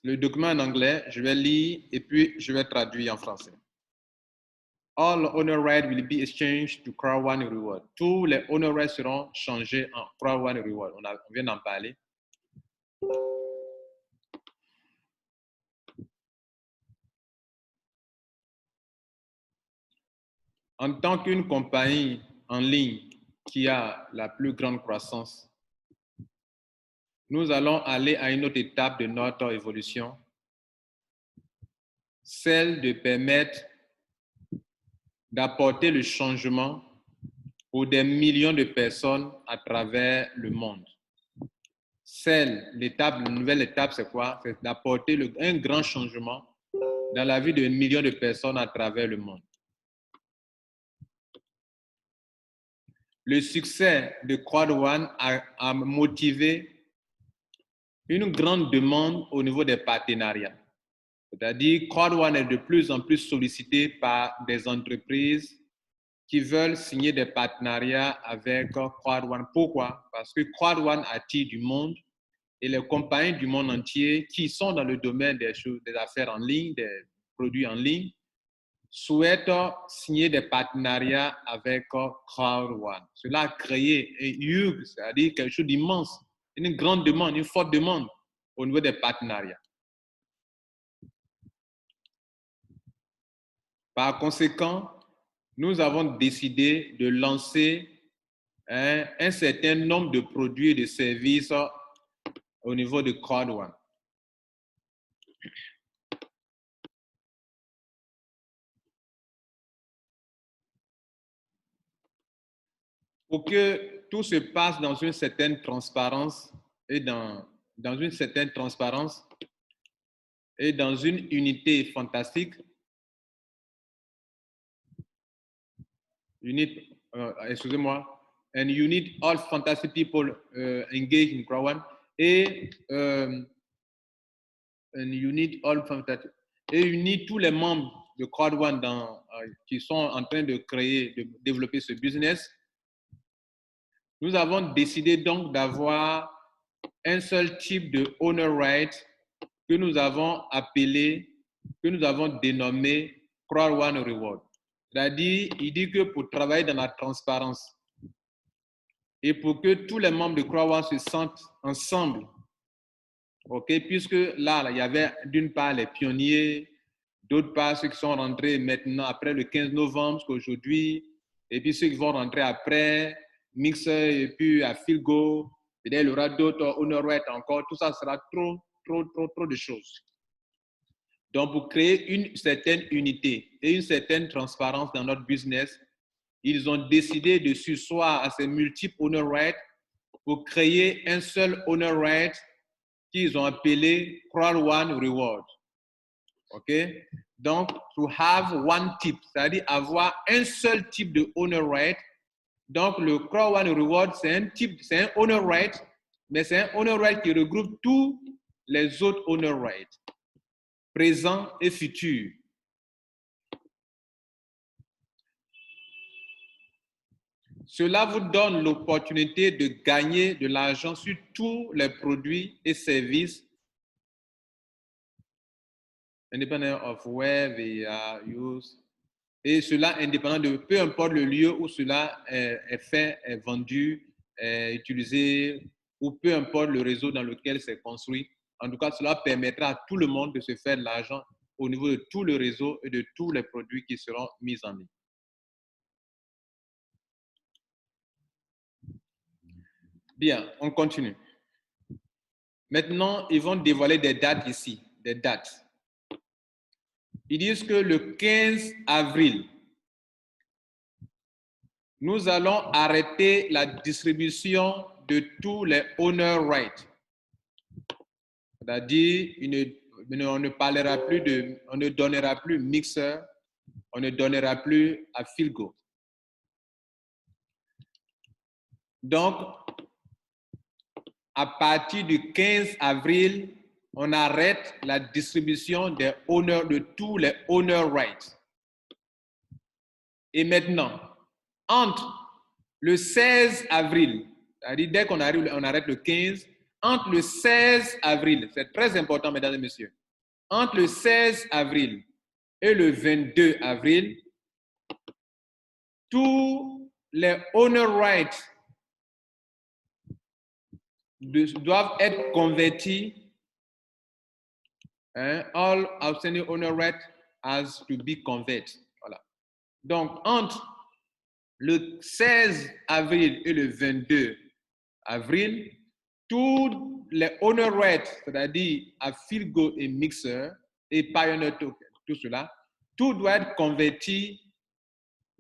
Speaker 1: Le document en anglais, je vais lire et puis je vais traduire en français. All honor rights will be exchanged to Crowd One Reward. Tous les honor rights seront changés en Crowd One Reward. On vient d'en parler. En tant qu'une compagnie en ligne qui a la plus grande croissance, nous allons aller à une autre étape de notre évolution, celle de permettre d'apporter le changement pour des millions de personnes à travers le monde. La nouvelle étape, c'est quoi? C'est d'apporter un grand changement dans la vie de millions de personnes à travers le monde. Le succès de Crowd One a motivé une grande demande au niveau des partenariats. C'est-à-dire, Crowd One est de plus en plus sollicité par des entreprises qui veulent signer des partenariats avec Crowd One. Pourquoi? Parce que Crowd One attire du monde et les compagnies du monde entier qui sont dans le domaine des affaires en ligne, des produits en ligne, souhaitent signer des partenariats avec Crowd One. Cela a créé un huge, c'est-à-dire quelque chose d'immense, une grande demande, une forte demande au niveau des partenariats. Par conséquent, nous avons décidé de lancer un certain nombre de produits et de services au niveau de Crowd One. Pour que tout se passe dans une certaine transparence et dans une certaine transparence et dans une unité fantastique, excusez-moi, and you need all fantastic people engaged in Crowd One et you need all fantastic, et unir tous les membres de Crowd One qui sont en train de développer ce business. Nous avons décidé donc d'avoir un seul type de owner right que nous avons dénommé Crowd One Reward. C'est-à-dire, il dit que pour travailler dans la transparence et pour que tous les membres de Crowd One se sentent ensemble, okay, puisque là, il y avait d'une part les pionniers, d'autre part ceux qui sont rentrés maintenant après le 15 novembre jusqu'aujourd'hui, et puis ceux qui vont rentrer après, Mixer et puis à Filgo, et il y aura d'autres honor rights encore, tout ça sera trop de choses. Donc, pour créer une certaine unité et une certaine transparence dans notre business, ils ont décidé de s'asseoir à ces multiples honor rights pour créer un seul honor right qu'ils ont appelé Crowd One Reward. OK? Donc, to have one type, c'est-à-dire avoir un seul type de honor right. Donc, le Crowd One Reward, c'est un honor right, mais c'est un honor right qui regroupe tous les autres honor rights. présent et futur. Cela vous donne l'opportunité de gagner de l'argent sur tous les produits et services, independent of where they are used, et cela indépendant de peu importe le lieu où cela est fait, est vendu, est utilisé, ou peu importe le réseau dans lequel c'est construit. En tout cas, cela permettra à tout le monde de se faire de l'argent au niveau de tout le réseau et de tous les produits qui seront mis en ligne. Bien, on continue. Maintenant, ils vont dévoiler des dates ici, des dates. Ils disent que le 15 avril, nous allons arrêter la distribution de tous les owner rights. C'est-à-dire, on ne parlera plus de, on ne donnera plus Mixer, on ne donnera plus à Philgo. Donc, à partir du 15 avril, on arrête la distribution des owners, de tous les owner rights. Et maintenant, entre le 16 avril, c'est-à-dire dès qu'on arrive, on arrête le 15, entre le 16 avril, c'est très important, mesdames et messieurs, entre le 16 avril et le 22 avril, tous les owner rights doivent être convertis. All outstanding owner rights has to be converted. Voilà. Donc, entre le 16 avril et le 22 avril, tous les owner rights, c'est-à-dire à Philgo et Mixer et Pioneer Token, tout cela, tout doit être converti.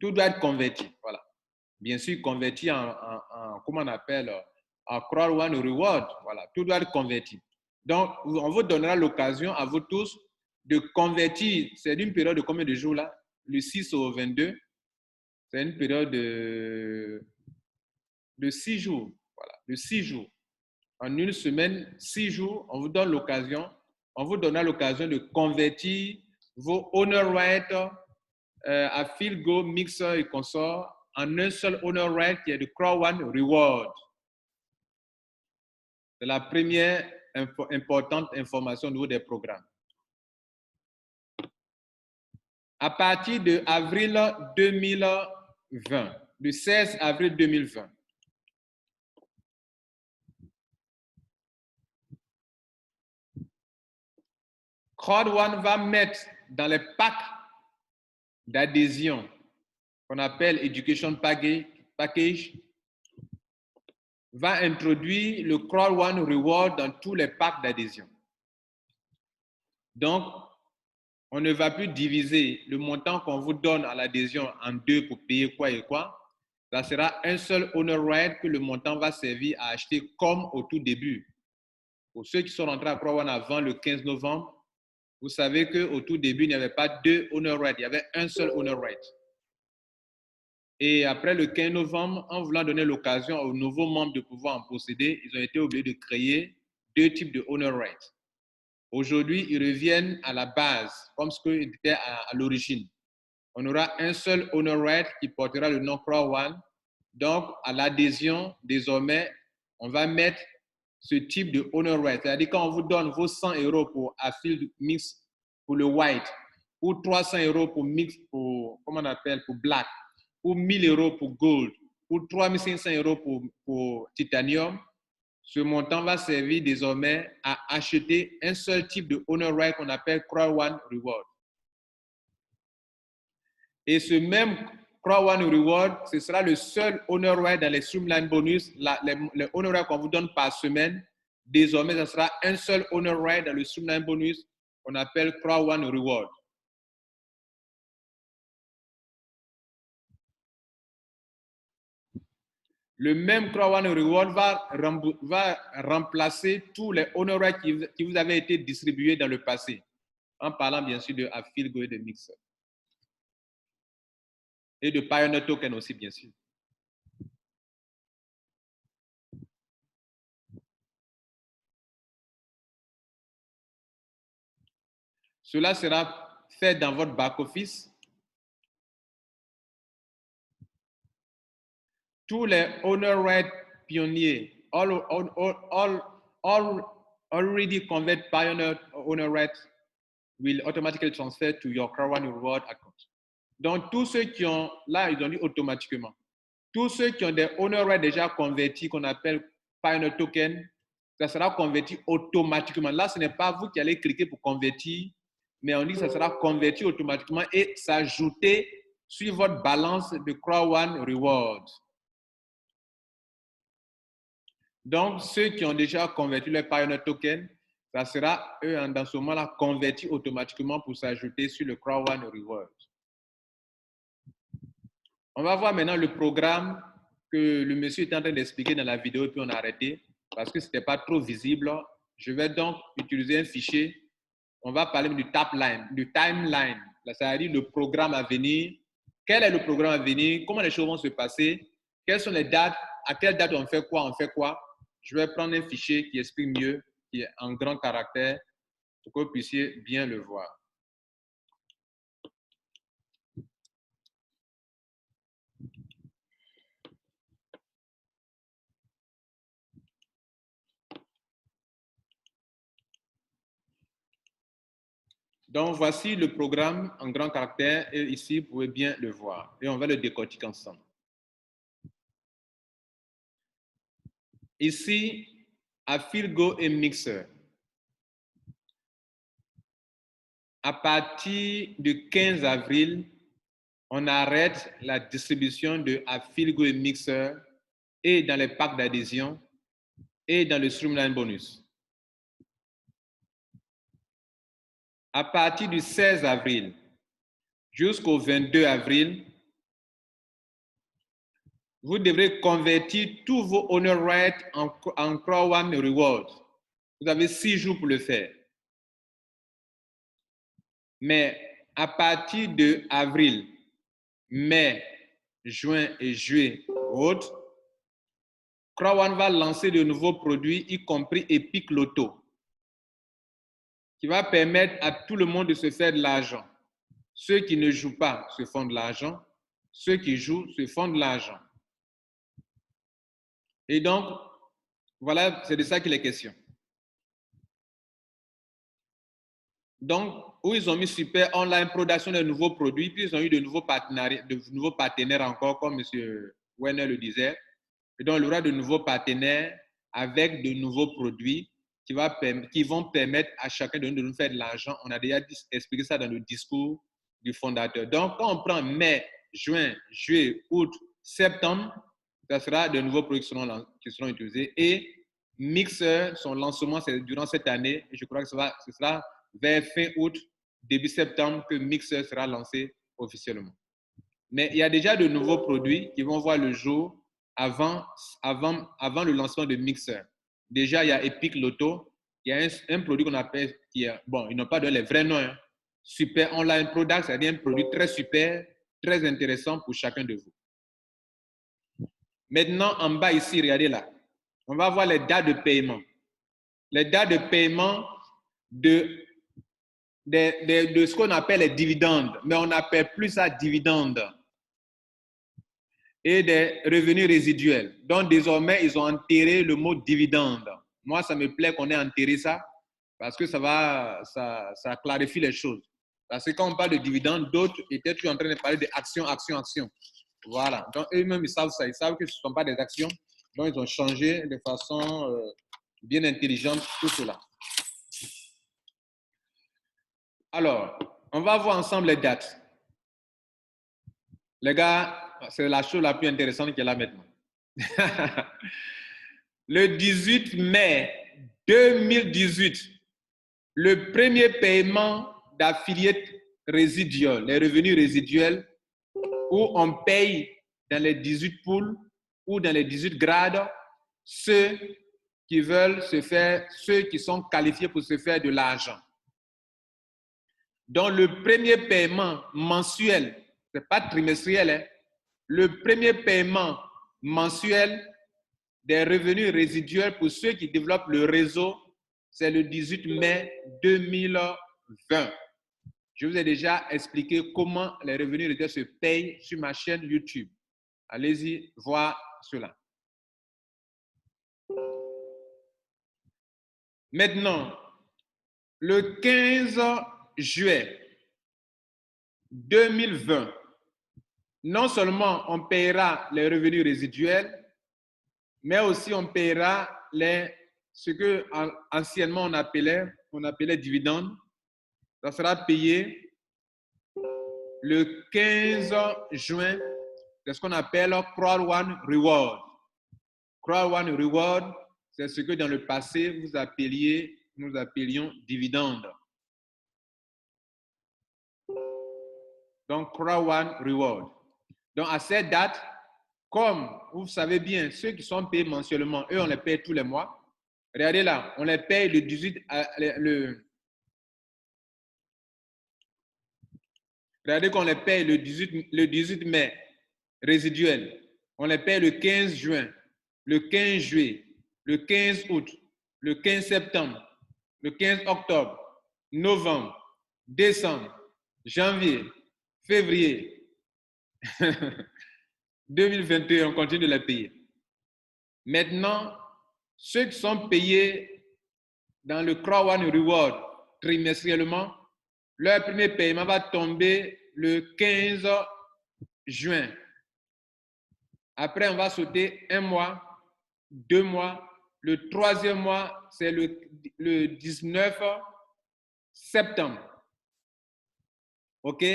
Speaker 1: Tout doit être converti. Voilà. Bien sûr, converti en comment on appelle, en Crowd One Reward. Voilà. Tout doit être converti. Donc, on vous donnera l'occasion à vous tous de convertir. C'est une période de combien de jours là? Le 6 au 22. C'est une période de 6 jours. Voilà, de 6 jours. En une semaine, 6 jours, on vous donne l'occasion, on vous donnera l'occasion de convertir vos owner rights à Philgo, Mixer et consorts en un seul owner right qui est de Crowd One Reward. C'est la première importante information au niveau des programmes. À partir de avril 2020, du 16 avril 2020, Crowd One va mettre dans les packs d'adhésion qu'on appelle Education Package, va introduire le Crowd One Reward dans tous les packs d'adhésion. Donc, on ne va plus diviser le montant qu'on vous donne à l'adhésion en deux pour payer quoi et quoi. Ça sera un seul owner right que le montant va servir à acheter comme au tout début. Pour ceux qui sont rentrés à Crowd One avant le 15 novembre, vous savez qu'au tout début, il n'y avait pas deux owner rights, il y avait un seul owner right. Et après le 15 novembre, en voulant donner l'occasion aux nouveaux membres de pouvoir en posséder, ils ont été obligés de créer deux types de owner rights. Aujourd'hui, ils reviennent à la base, comme ce qu'ils étaient à l'origine. On aura un seul owner right qui portera le nom Crowd One. Donc, à l'adhésion, désormais, on va mettre ce type de owner right. C'est-à-dire quand on vous donne vos 100 € pour Affiliate Mix pour le white, ou 300 € pour mix pour, comment on appelle, pour black, ou 1000 € pour gold, ou 3500 € pour titanium, ce montant va servir désormais à acheter un seul type de owner right qu'on appelle Crowd One Reward. Et ce même Crowd One Reward, ce sera le seul owner right dans les Streamline Bonus, les owner right qu'on vous donne par semaine. Désormais, ce sera un seul owner right dans le Streamline Bonus qu'on appelle Crowd One Reward. Le même Crowd One Reward va remplacer tous les owner rights qui vous avaient été distribués dans le passé, en parlant bien sûr de Philgo et de Mixer. Et de Pioneer Token aussi, bien sûr. Cela sera fait dans votre back-office. Tous les owner right pionniers, all already convert pioneer owner right will automatically transfer to your Crowd One Reward account. Donc, tous ceux qui ont, là, ils ont dit automatiquement. Tous ceux qui ont des owner rights déjà convertis, qu'on appelle Pioneer Token, ça sera converti automatiquement. Là, ce n'est pas vous qui allez cliquer pour convertir, mais on dit que ça sera converti automatiquement et s'ajouter sur votre balance de Crowd One Reward. Donc, ceux qui ont déjà converti leur Pioneer Token, ça sera, eux, dans ce moment-là, converti automatiquement pour s'ajouter sur le Crowd One Reward. On va voir maintenant le programme que le monsieur était en train d'expliquer dans la vidéo et puis on a arrêté parce que ce n'était pas trop visible. Je vais donc utiliser un fichier. On va parler du timeline. C'est-à-dire le programme à venir. Quel est le programme à venir? Comment les choses vont se passer? Quelles sont les dates? À quelle date on fait quoi? On fait quoi? Je vais prendre un fichier qui explique mieux, qui est en grand caractère pour que vous puissiez bien le voir. Donc, voici le programme en grand caractère et ici, vous pouvez bien le voir. Et on va le décortiquer ensemble. Ici, à Philgo et Mixer, à partir du 15 avril, on arrête la distribution de Philgo et Mixer et dans les packs d'adhésion et dans le Streamline Bonus. À partir du 16 avril jusqu'au 22 avril, vous devrez convertir tous vos owner rights en Crowd One Rewards. Vous avez 6 jours pour le faire. Mais à partir de avril, mai, juin et juillet, autres, Crowd One va lancer de nouveaux produits, y compris Epic Loto, qui va permettre à tout le monde de se faire de l'argent. Ceux qui ne jouent pas se font de l'argent. Ceux qui jouent se font de l'argent. Et donc, voilà, c'est de ça qu'il est question. Donc, où ils ont mis Super Online Production de nouveaux produits, puis ils ont eu de nouveaux partenaires encore, comme M. Werner le disait. Et donc, il y aura de nouveaux partenaires avec de nouveaux produits qui vont permettre à chacun de nous faire de l'argent. On a déjà expliqué ça dans le discours du fondateur. Donc, quand on prend mai, juin, juillet, août, septembre, ça sera de nouveaux produits qui seront utilisés. Et Mixer, son lancement, c'est durant cette année. Et je crois que ce sera vers fin août, début septembre, que Mixer sera lancé officiellement. Mais il y a déjà de nouveaux produits qui vont voir le jour avant le lancement de Mixer. Déjà, il y a Epic Loto. Il y a un produit qu'on appelle, bon, ils n'ont pas donné les vrais noms, hein. Super Online Product, c'est-à-dire un produit très super, très intéressant pour chacun de vous. Maintenant, en bas ici, regardez là. On va voir les dates de paiement. Les dates de paiement de ce qu'on appelle les dividendes, mais on n'appelle plus ça dividendes. Et des revenus résiduels. Donc, désormais, ils ont enterré le mot dividende. Moi, ça me plaît qu'on ait enterré ça parce que ça clarifie les choses. Parce que quand on parle de dividendes, d'autres étaient toujours en train de parler d'actions, actions. Voilà. Donc, eux-mêmes, ils savent ça. Ils savent que ce ne sont pas des actions. Donc, ils ont changé de façon bien intelligente tout cela. Alors, on va voir ensemble les dates. Les gars, c'est la chose la plus intéressante qu'il y a là maintenant. Le 18 mai 2018, le premier paiement d'affiliate résiduel, les revenus résiduels, où on paye dans les 18 pools ou dans les 18 grades ceux qui veulent se faire, ceux qui sont qualifiés pour se faire de l'argent. Donc, le premier paiement mensuel, ce n'est pas trimestriel, hein. Le premier paiement mensuel des revenus résiduels pour ceux qui développent le réseau, c'est le 18 mai 2020. Je vous ai déjà expliqué comment les revenus résiduels se payent sur ma chaîne YouTube. Allez-y voir cela. Maintenant, le 15 juillet 2020, non seulement on paiera les revenus résiduels, mais aussi on paiera ce que anciennement on appelait dividendes. Ça sera payé le 15 juin. C'est ce qu'on appelle Crowd One Reward. Crowd One Reward, c'est ce que dans le passé nous appelions dividendes. Donc, Crowd One Reward. Donc, à cette date, comme vous savez bien, ceux qui sont payés mensuellement, eux, on les paye tous les mois. Regardez là, on les paye le 18, regardez qu'on les paye le 18 mai résiduel. On les paye le 15 juin, le 15 juillet, le 15 août, le 15 septembre, le 15 octobre, novembre, décembre, janvier, février. 2021, on continue de les payer. Maintenant, ceux qui sont payés dans le Crowd One Reward trimestriellement, leur premier paiement va tomber le 15 juin. Après, on va sauter 1 mois, 2 mois. Le troisième mois, c'est le 19 septembre. OK?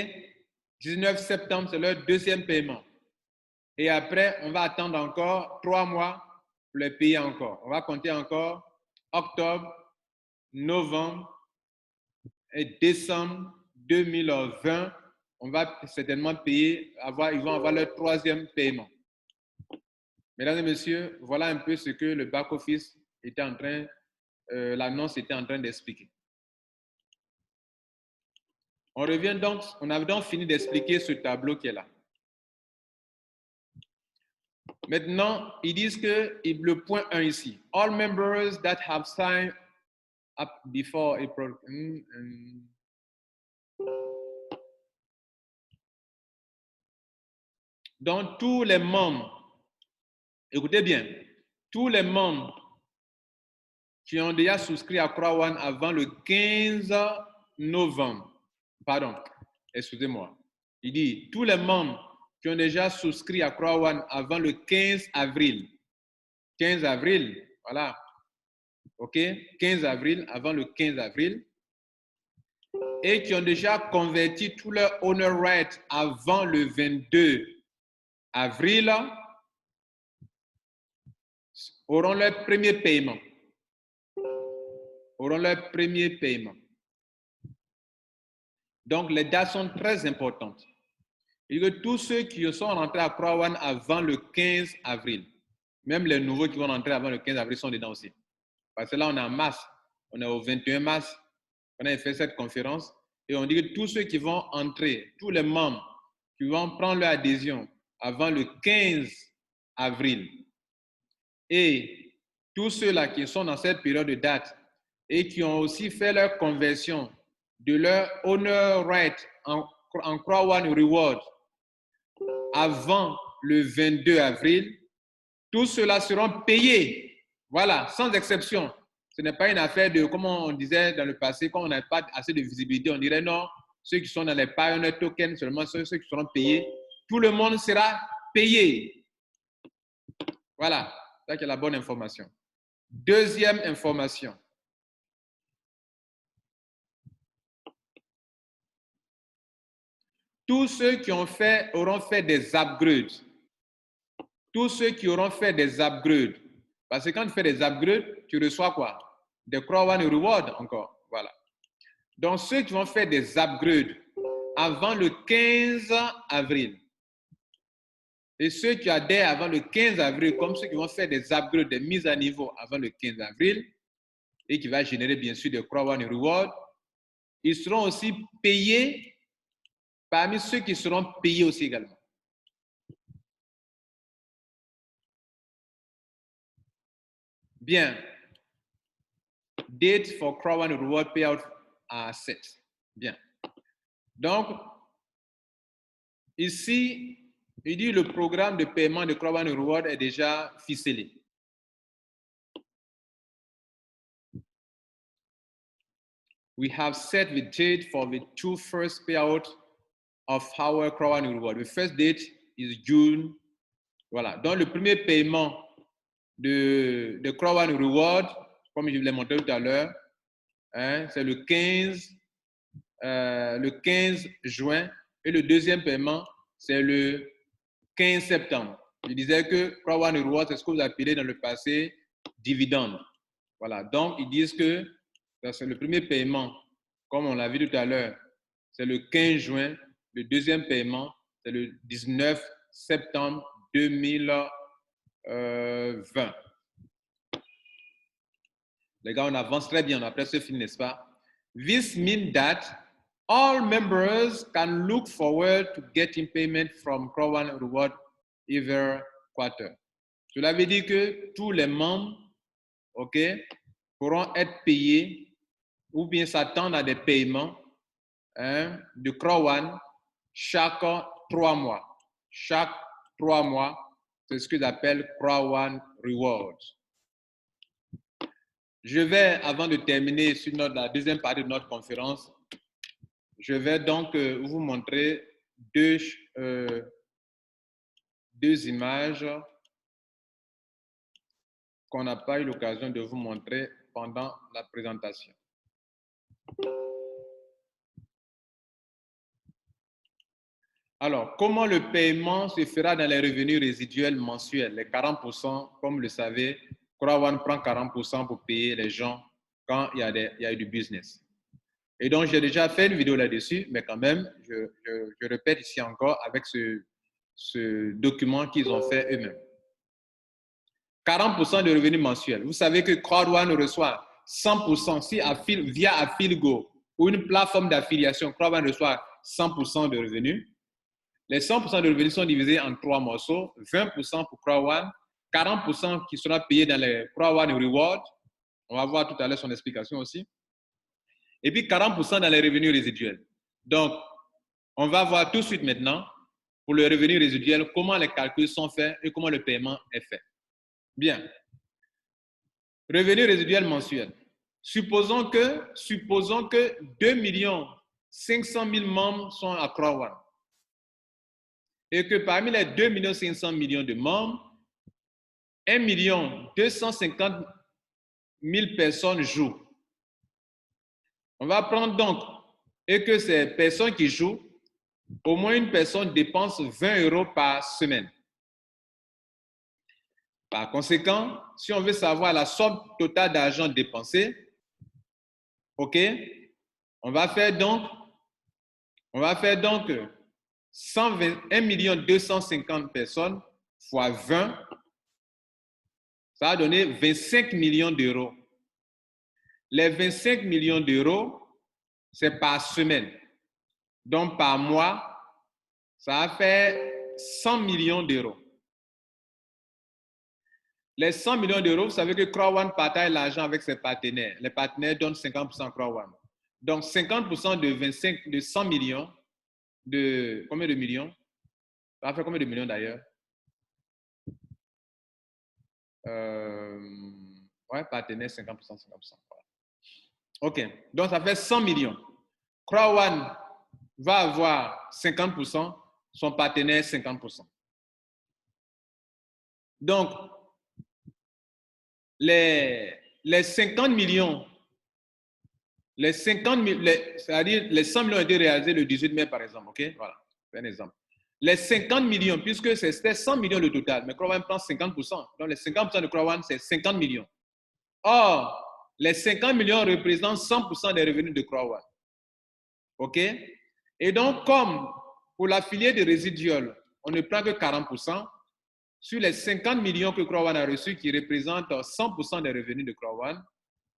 Speaker 1: 19 septembre, c'est leur deuxième paiement. Et après, on va attendre encore 3 mois pour les payer encore. On va compter encore octobre, novembre et décembre 2020. On va certainement payer, ils vont avoir leur troisième paiement. Mesdames et messieurs, voilà un peu ce que le back-office était en train, l'annonce était en train d'expliquer. On revient donc, on a donc fini d'expliquer ce tableau qui est là. Maintenant, ils disent que le point 1 ici, all members that have signed up before April. Donc, tous les membres, écoutez bien, tous les membres qui ont déjà souscrit à Crowd One avant le 15 novembre, pardon, excusez-moi, il dit tous les membres qui ont déjà souscrit à Crowd One avant le 15 avril, 15 avril, voilà, ok, 15 avril, avant le 15 avril, et qui ont déjà converti tout leur owner right avant le 22 avril, auront leur premier paiement. Auront leur premier paiement. Donc, les dates sont très importantes. Et que tous ceux qui sont rentrés à Crowd One avant le 15 avril, même les nouveaux qui vont rentrer avant le 15 avril sont dedans aussi. Parce que là, on est en mars, on est au 21 mars, on a fait cette conférence, et on dit que tous ceux qui vont entrer, tous les membres qui vont prendre leur adhésion avant le 15 avril, et tous ceux-là qui sont dans cette période de date et qui ont aussi fait leur conversion de leur owner right en Crowd One Reward avant le 22 avril, tous ceux-là seront payés. Voilà, sans exception. Ce n'est pas une affaire de, comme on disait dans le passé, quand on n'a pas assez de visibilité, on dirait non, ceux qui sont dans les Pioneer Tokens, seulement ceux qui seront payés. Tout le monde sera payé. Voilà, ça c'est la bonne information. Deuxième information. Tous ceux qui auront fait des upgrades. Tous ceux qui auront fait des upgrades. Parce que quand tu fais des upgrades, tu reçois quoi? Des Crowd One Reward encore. Voilà. Donc, ceux qui vont faire des upgrades avant le 15 avril et ceux qui adhèrent avant le 15 avril, comme ceux qui vont faire des upgrades, des mises à niveau avant le 15 avril et qui va générer bien sûr des Crowd One Reward, ils seront aussi payés parmi ceux qui seront payés aussi également. Bien. Date for Crowd One Reward payout are set. Bien. Donc, ici, il dit le programme de paiement de Crowd One Reward est déjà ficelé. We have set the date for the two first payouts of our Crowd One Reward. The first date is June. Voilà. Donc, le premier paiement de Crowd One Reward, comme je vous l'ai montré tout à l'heure, hein, c'est le 15 juin. Et le deuxième paiement, c'est le 15 septembre. Je disais que Crowd One Reward, c'est ce que vous appelez dans le passé dividende. Voilà. Donc, ils disent que c'est le premier paiement, comme on l'a vu tout à l'heure, c'est le 15 juin. Le deuxième paiement, c'est le 19 septembre 2020. Les gars, on avance très bien, on a presque fini, n'est-ce pas? This means that all members can look forward to getting payment from Crowd One Reward every quarter. Cela veut dire que tous les membres, OK, pourront être payés ou bien s'attendre à des paiements, hein, de Crowd One chaque 3 mois. Chaque 3 mois, c'est ce qu'ils appellent Crowd One Rewards. Je vais, avant de terminer sur la deuxième partie de notre conférence, je vais donc vous montrer deux images qu'on n'a pas eu l'occasion de vous montrer pendant la présentation. Alors, comment le paiement se fera dans les revenus résiduels mensuels, les 40%, comme vous le savez, Crowd One prend 40% pour payer les gens quand il y a du business. Et donc, j'ai déjà fait une vidéo là-dessus, mais quand même, je répète ici encore avec ce document qu'ils ont fait eux-mêmes. 40% de revenus mensuels. Vous savez que Crowd One reçoit 100% si via Affiligo ou une plateforme d'affiliation, Crowd One reçoit 100% de revenus. Les 100% de revenus sont divisés en 3 morceaux, 20% pour Crowd One, 40% qui sera payé dans les Crowd One Rewards. On va voir tout à l'heure son explication aussi. Et puis 40% dans les revenus résiduels. Donc, on va voir tout de suite maintenant, pour le revenu résiduel, comment les calculs sont faits et comment le paiement est fait. Bien. Revenu résiduel mensuel. Supposons que 2 500 000 membres sont à Crowd One. Et que parmi les 2 500 000 de membres, 1 250 000 personnes jouent. On va prendre donc, et que ces personnes qui jouent, au moins une personne dépense 20 € par semaine. Par conséquent, si on veut savoir la somme totale d'argent dépensé, OK, on va faire donc 1 250 personnes fois 20, ça va donner 25 millions d'euros. Les 25 millions d'euros, c'est par semaine. Donc, par mois, ça va faire 100 millions d'euros. Les 100 millions d'euros, vous savez que Crowd One partage l'argent avec ses partenaires. Les partenaires donnent 50% à Crowd One. Donc, 50% de 100 millions, de combien de millions? Ça va faire combien de millions d'ailleurs? Ouais, partenaire, 50%, 50%. Voilà. OK. Donc, ça fait 100 millions. Crowd One va avoir 50%, son partenaire 50%. Donc, les 50 millions, c'est-à-dire les 100 millions ont été réalisés le 18 mai, par exemple. OK? Voilà, c'est un exemple. Les 50 millions, puisque c'était 100 millions le total, mais Crowd One prend 50%. Donc, les 50% de Crowd One, c'est 50 millions. Or, les 50 millions représentent 100% des revenus de Crowd One. OK? Et donc, comme pour l'affilié de résiduel, on ne prend que 40%, sur les 50 millions que Crowd One a reçus, qui représentent 100% des revenus de Crowd One,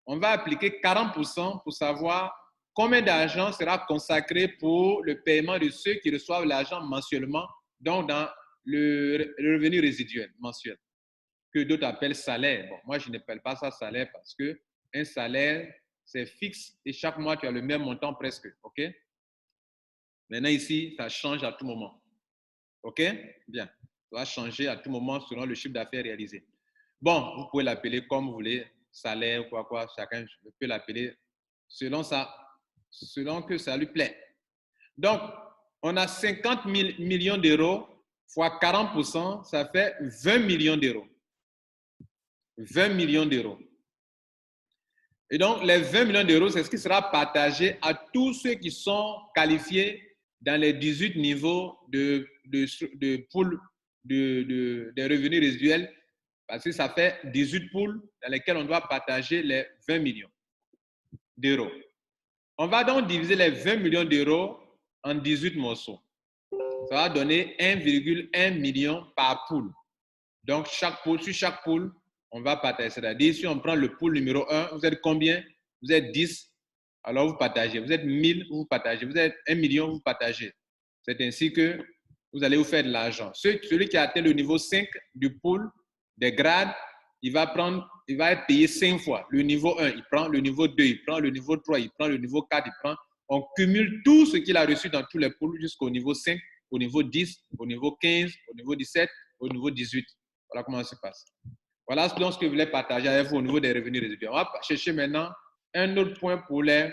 Speaker 1: on va appliquer 40% pour savoir combien d'argent sera consacré pour le paiement de ceux qui reçoivent l'argent mensuellement, donc dans le revenu résiduel mensuel, que d'autres appellent salaire. Bon, moi, je n'appelle pas ça salaire parce qu'un salaire, c'est fixe et chaque mois, tu as le même montant presque. OK? Maintenant, ici, ça change à tout moment. OK? Bien. Ça va changer à tout moment selon le chiffre d'affaires réalisé. Bon, vous pouvez l'appeler comme vous voulez, salaire ou quoi, chacun peut l'appeler selon ça, selon que ça lui plaît. Donc, on a 50 millions d'euros fois 40%, ça fait 20 millions d'euros. 20 millions d'euros. Et donc, les 20 millions d'euros, c'est ce qui sera partagé à tous ceux qui sont qualifiés dans les 18 niveaux de pool des revenus résiduels, parce que ça fait 18 pools dans lesquels on doit partager les 20 millions d'euros. On va donc diviser les 20 millions d'euros en 18 morceaux. Ça va donner 1,1 million par pool. Donc, sur chaque pool, on va partager. C'est-à-dire, si on prend le pool numéro 1, vous êtes combien? Vous êtes 10, alors vous partagez. Vous êtes 1000, vous partagez. Vous êtes 1 million, vous partagez. C'est ainsi que vous allez vous faire de l'argent. Celui qui a atteint le niveau 5 du pool des grades, il va être payé 5 fois. Le niveau 1, il prend. Le niveau 2, il prend. Le niveau 3, il prend. Le niveau 4, il prend. On cumule tout ce qu'il a reçu dans tous les pools jusqu'au niveau 5, au niveau 10, au niveau 15, au niveau 17, au niveau 18. Voilà comment ça se passe. Voilà ce que je voulais partager avec vous au niveau des revenus résiduels. On va chercher maintenant un autre point pour les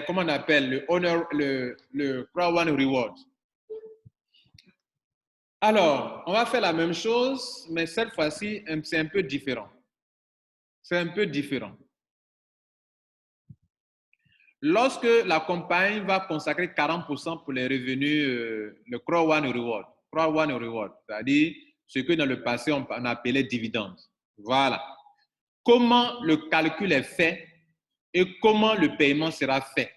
Speaker 1: comment on appelle, le Crowd One Reward. Alors, on va faire la même chose, mais cette fois-ci, c'est un peu différent. C'est un peu différent. Lorsque la compagnie va consacrer 40% pour les revenus, le Crowd One Reward. Crowd One Reward, c'est-à-dire ce que dans le passé on appelait dividendes. Voilà. Comment le calcul est fait et comment le paiement sera fait.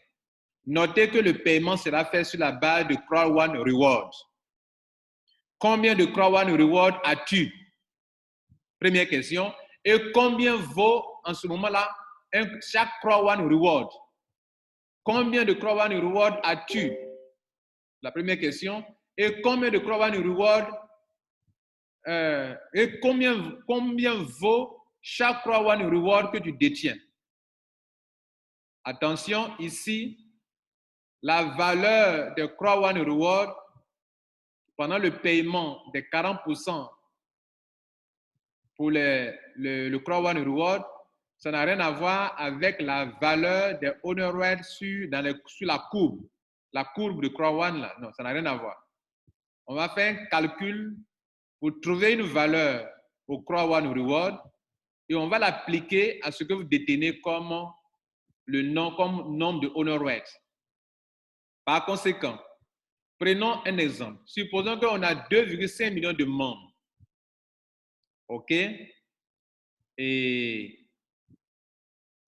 Speaker 1: Notez que le paiement sera fait sur la base de Crowd One Reward. Combien de Crowd One Reward as-tu? Première question. Et combien vaut en ce moment-là chaque Crowd One Reward? Combien de Crowd One Reward as-tu? La première question. Et combien de Crowd One Reward et combien vaut chaque Crowd One Reward que tu détiens? Attention, ici, la valeur de Crowd One Reward pendant le paiement des 40% pour le Crowd One Reward, ça n'a rien à voir avec la valeur des honoraires sur la courbe de Crowd One. Là. Non, ça n'a rien à voir. On va faire un calcul pour trouver une valeur au Crowd One Reward et on va l'appliquer à ce que vous détenez comme nombre de honoraires. Par conséquent, prenons un exemple. Supposons qu'on a 2,5 millions de membres. OK? Et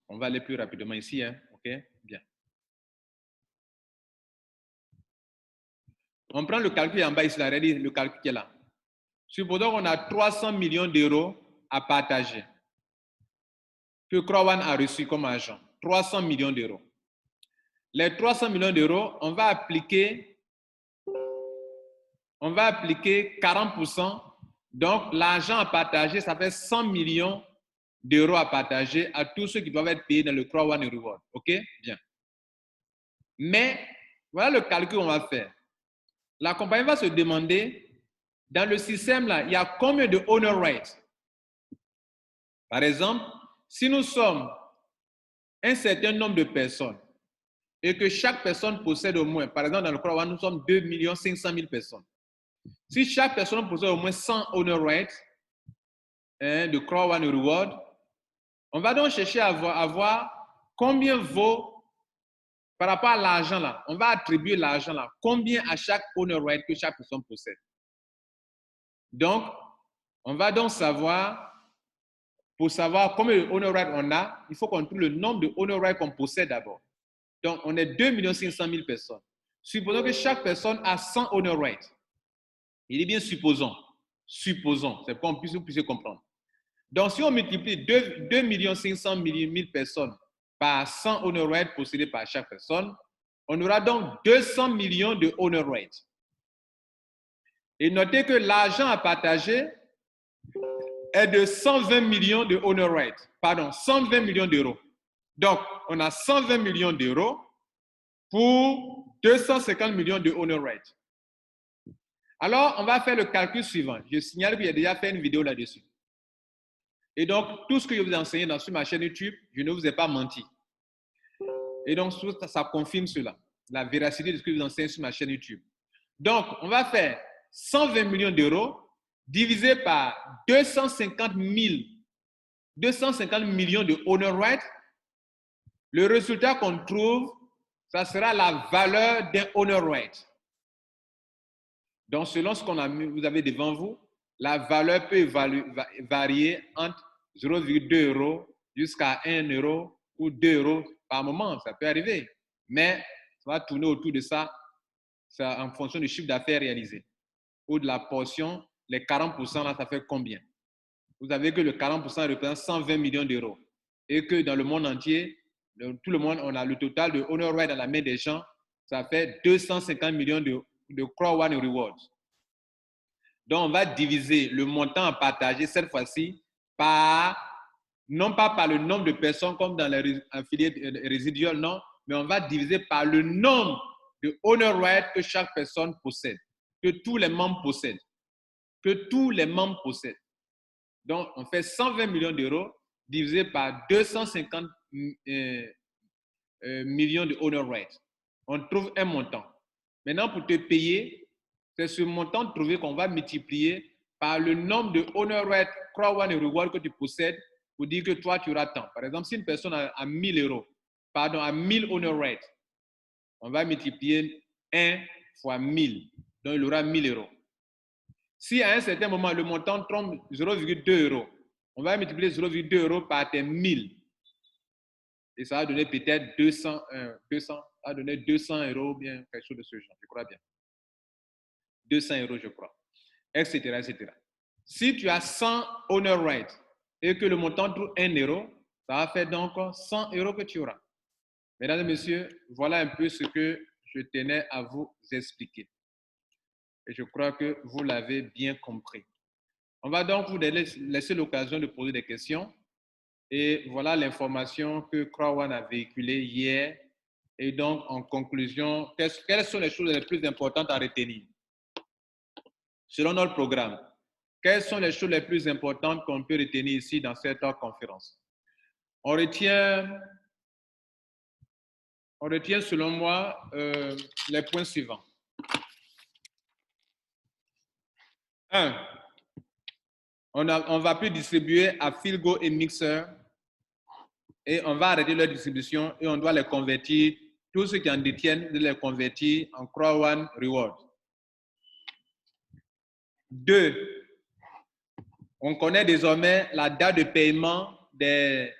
Speaker 1: on va aller plus rapidement ici. Hein? OK? Bien. On prend le calcul en bas ici, le calcul qui est là. Supposons qu'on a 300 millions d'euros à partager que Crowd One a reçu comme argent. 300 millions d'euros. Les 300 millions d'euros, on va appliquer 40%. Donc, l'argent à partager, ça fait 100 millions d'euros à partager à tous ceux qui doivent être payés dans le Crowd One Reward. OK? Bien. Mais, voilà le calcul qu'on va faire. La compagnie va se demander, dans le système là, il y a combien de honor rates? Par exemple, si nous sommes un certain nombre de personnes et que chaque personne possède au moins, par exemple dans le Crowd One, nous sommes 2 500 000 personnes. Si chaque personne possède au moins 100 honor rates de Crowd One Reward, on va donc chercher à voir combien vaut par rapport à l'argent là. On va attribuer l'argent là. Combien à chaque honor rate que chaque personne possède. Donc, on va donc savoir, pour savoir combien de honor rate on a, il faut qu'on trouve le nombre de honor rate qu'on possède d'abord. Donc, on est 2 500 000 personnes. Supposons que chaque personne a 100 honor rates. Il est bien supposons, c'est pour qu'on puisse comprendre. Donc, si on multiplie 2 500 000 personnes par 100 honor rates possédés par chaque personne, on aura donc 200 millions de honor rates. Et notez que l'argent à partager est de 120 millions de honor rates. Pardon, 120 millions d'euros. Donc, on a 120 millions d'euros pour 250 millions de honor rate. Alors, on va faire le calcul suivant. Je signale que j'ai déjà fait une vidéo là-dessus. Et donc, tout ce que je vous ai enseigné sur ma chaîne YouTube, je ne vous ai pas menti. Et donc, ça confirme cela, la véracité de ce que je vous enseigne sur ma chaîne YouTube. Donc, on va faire 120 millions d'euros divisé par 250 millions de honor rate. Le résultat qu'on trouve, ça sera la valeur d'un honor rate. Donc, selon ce vous avez devant vous, la valeur peut varier entre 0,2 € jusqu'à 1 € ou 2 € par moment. Ça peut arriver. Mais ça va tourner autour de ça, en fonction du chiffre d'affaires réalisé. Ou de la portion, les 40%, là, ça fait combien? Vous savez que le 40% représente 120 millions d'euros. Et que dans le monde entier, tout le monde, on a le total de honor rate dans la main des gens, ça fait 250 millions de Crowd One Rewards. Donc, on va diviser le montant à partager cette fois-ci par, non pas par le nombre de personnes comme dans les affiliés résiduels, non, mais on va diviser par le nombre de honor rate que chaque personne possède, que tous les membres possèdent. Que tous les membres possèdent. Donc, on fait 120 millions d'euros divisé par 250 millions de honor rate. On trouve un montant. Maintenant, pour te payer, c'est ce montant trouvé qu'on va multiplier par le nombre de honor rate Crowd One Reward que tu possèdes pour dire que toi, tu auras tant. Par exemple, si une personne a 1000 euros, pardon, a 1000 honor rate, on va multiplier 1 fois 1000. Donc, il aura 1000 euros. Si à un certain moment, le montant tombe 0,2 €, on va multiplier 0,2 € par tes 1000. Et ça va donner peut-être 200, ça va donner 200 € bien quelque chose de ce genre, je crois bien. 200 € je crois, etc., etc. Si tu as 100 honor rate et que le montant trouve 1 €, ça va faire donc 100 € que tu auras. Mesdames et messieurs, voilà un peu ce que je tenais à vous expliquer. Et je crois que vous l'avez bien compris. On va donc vous laisser l'occasion de poser des questions. Et voilà l'information que Crowd One a véhiculée hier. Et donc, en conclusion, quelles sont les choses les plus importantes à retenir? Selon notre programme, quelles sont les choses les plus importantes qu'on peut retenir ici dans cette conférence? On retient selon moi les points suivants. 1. On ne va plus distribuer à Philgo et Mixer et on va arrêter leur distribution et on doit les convertir, tous ceux qui en détiennent, de les convertir en Crowd One Reward. 2. On connaît désormais la date de paiement des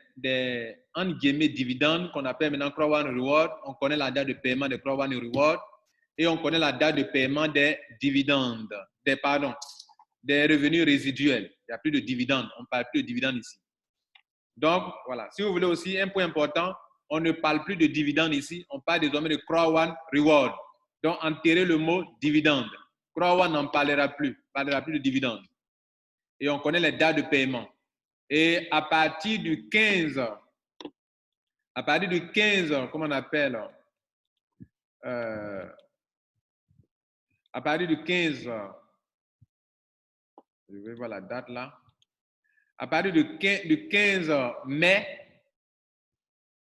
Speaker 1: entre guillemets, dividendes qu'on appelle maintenant Crowd One Reward. On connaît la date de paiement des Crowd One Reward et on connaît la date de paiement des dividendes, des revenus résiduels. Il n'y a plus de dividendes, on ne parle plus de dividendes ici. Donc, voilà. Si vous voulez aussi, un point important, on ne parle plus de dividendes ici, on parle désormais de Crowd One Reward. Donc, enterrez le mot dividende. Crowd One n'en parlera plus de dividendes. Et on connaît les dates de paiement. Et à partir du 15, comment on appelle, à partir du 15, je vais voir la date là, à partir du 15 mai,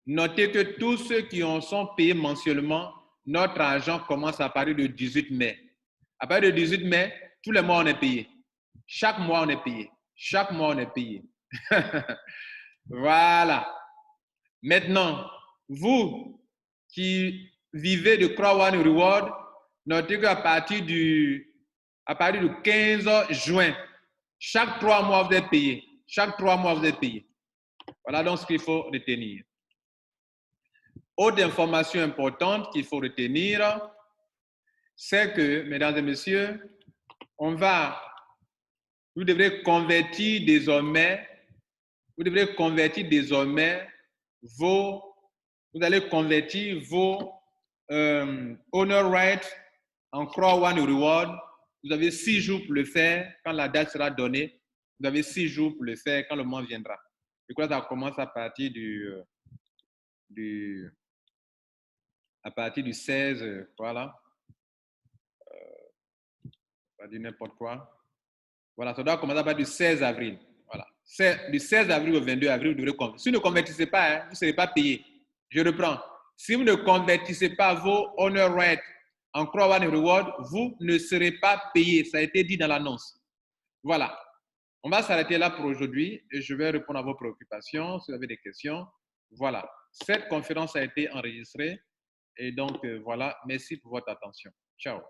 Speaker 1: notez que tous ceux qui sont payés mensuellement, notre argent commence à partir du 18 mai. À partir du 18 mai, tous les mois on est payé. Chaque mois on est payé. Chaque mois on est payé. Voilà. Maintenant, vous qui vivez de Crowd One Reward, notez qu'à partir du 15 juin, chaque 3 mois vous êtes payé. Chaque 3 mois vous êtes payé. Voilà donc ce qu'il faut retenir. Autre information importante qu'il faut retenir, c'est que, mesdames et messieurs, vous devrez convertir désormais vous allez convertir vos honor rights en Crowd One Reward. Vous avez 6 jours pour le faire quand la date sera donnée. Vous avez 6 jours pour le faire quand le moment viendra. Je crois que ça commence à partir à partir du 16, voilà. Pas dire n'importe quoi. Voilà, ça doit commencer à partir du 16 avril. Voilà. Du 16 avril au 22 avril, vous devrez convertir. Si vous ne convertissez pas, hein, vous ne serez pas payé. Je reprends. Si vous ne convertissez pas vos honor rates en Crowd One Reward, vous ne serez pas payé. Ça a été dit dans l'annonce. Voilà. On va s'arrêter là pour aujourd'hui et je vais répondre à vos préoccupations si vous avez des questions. Voilà. Cette conférence a été enregistrée et donc voilà. Merci pour votre attention. Ciao.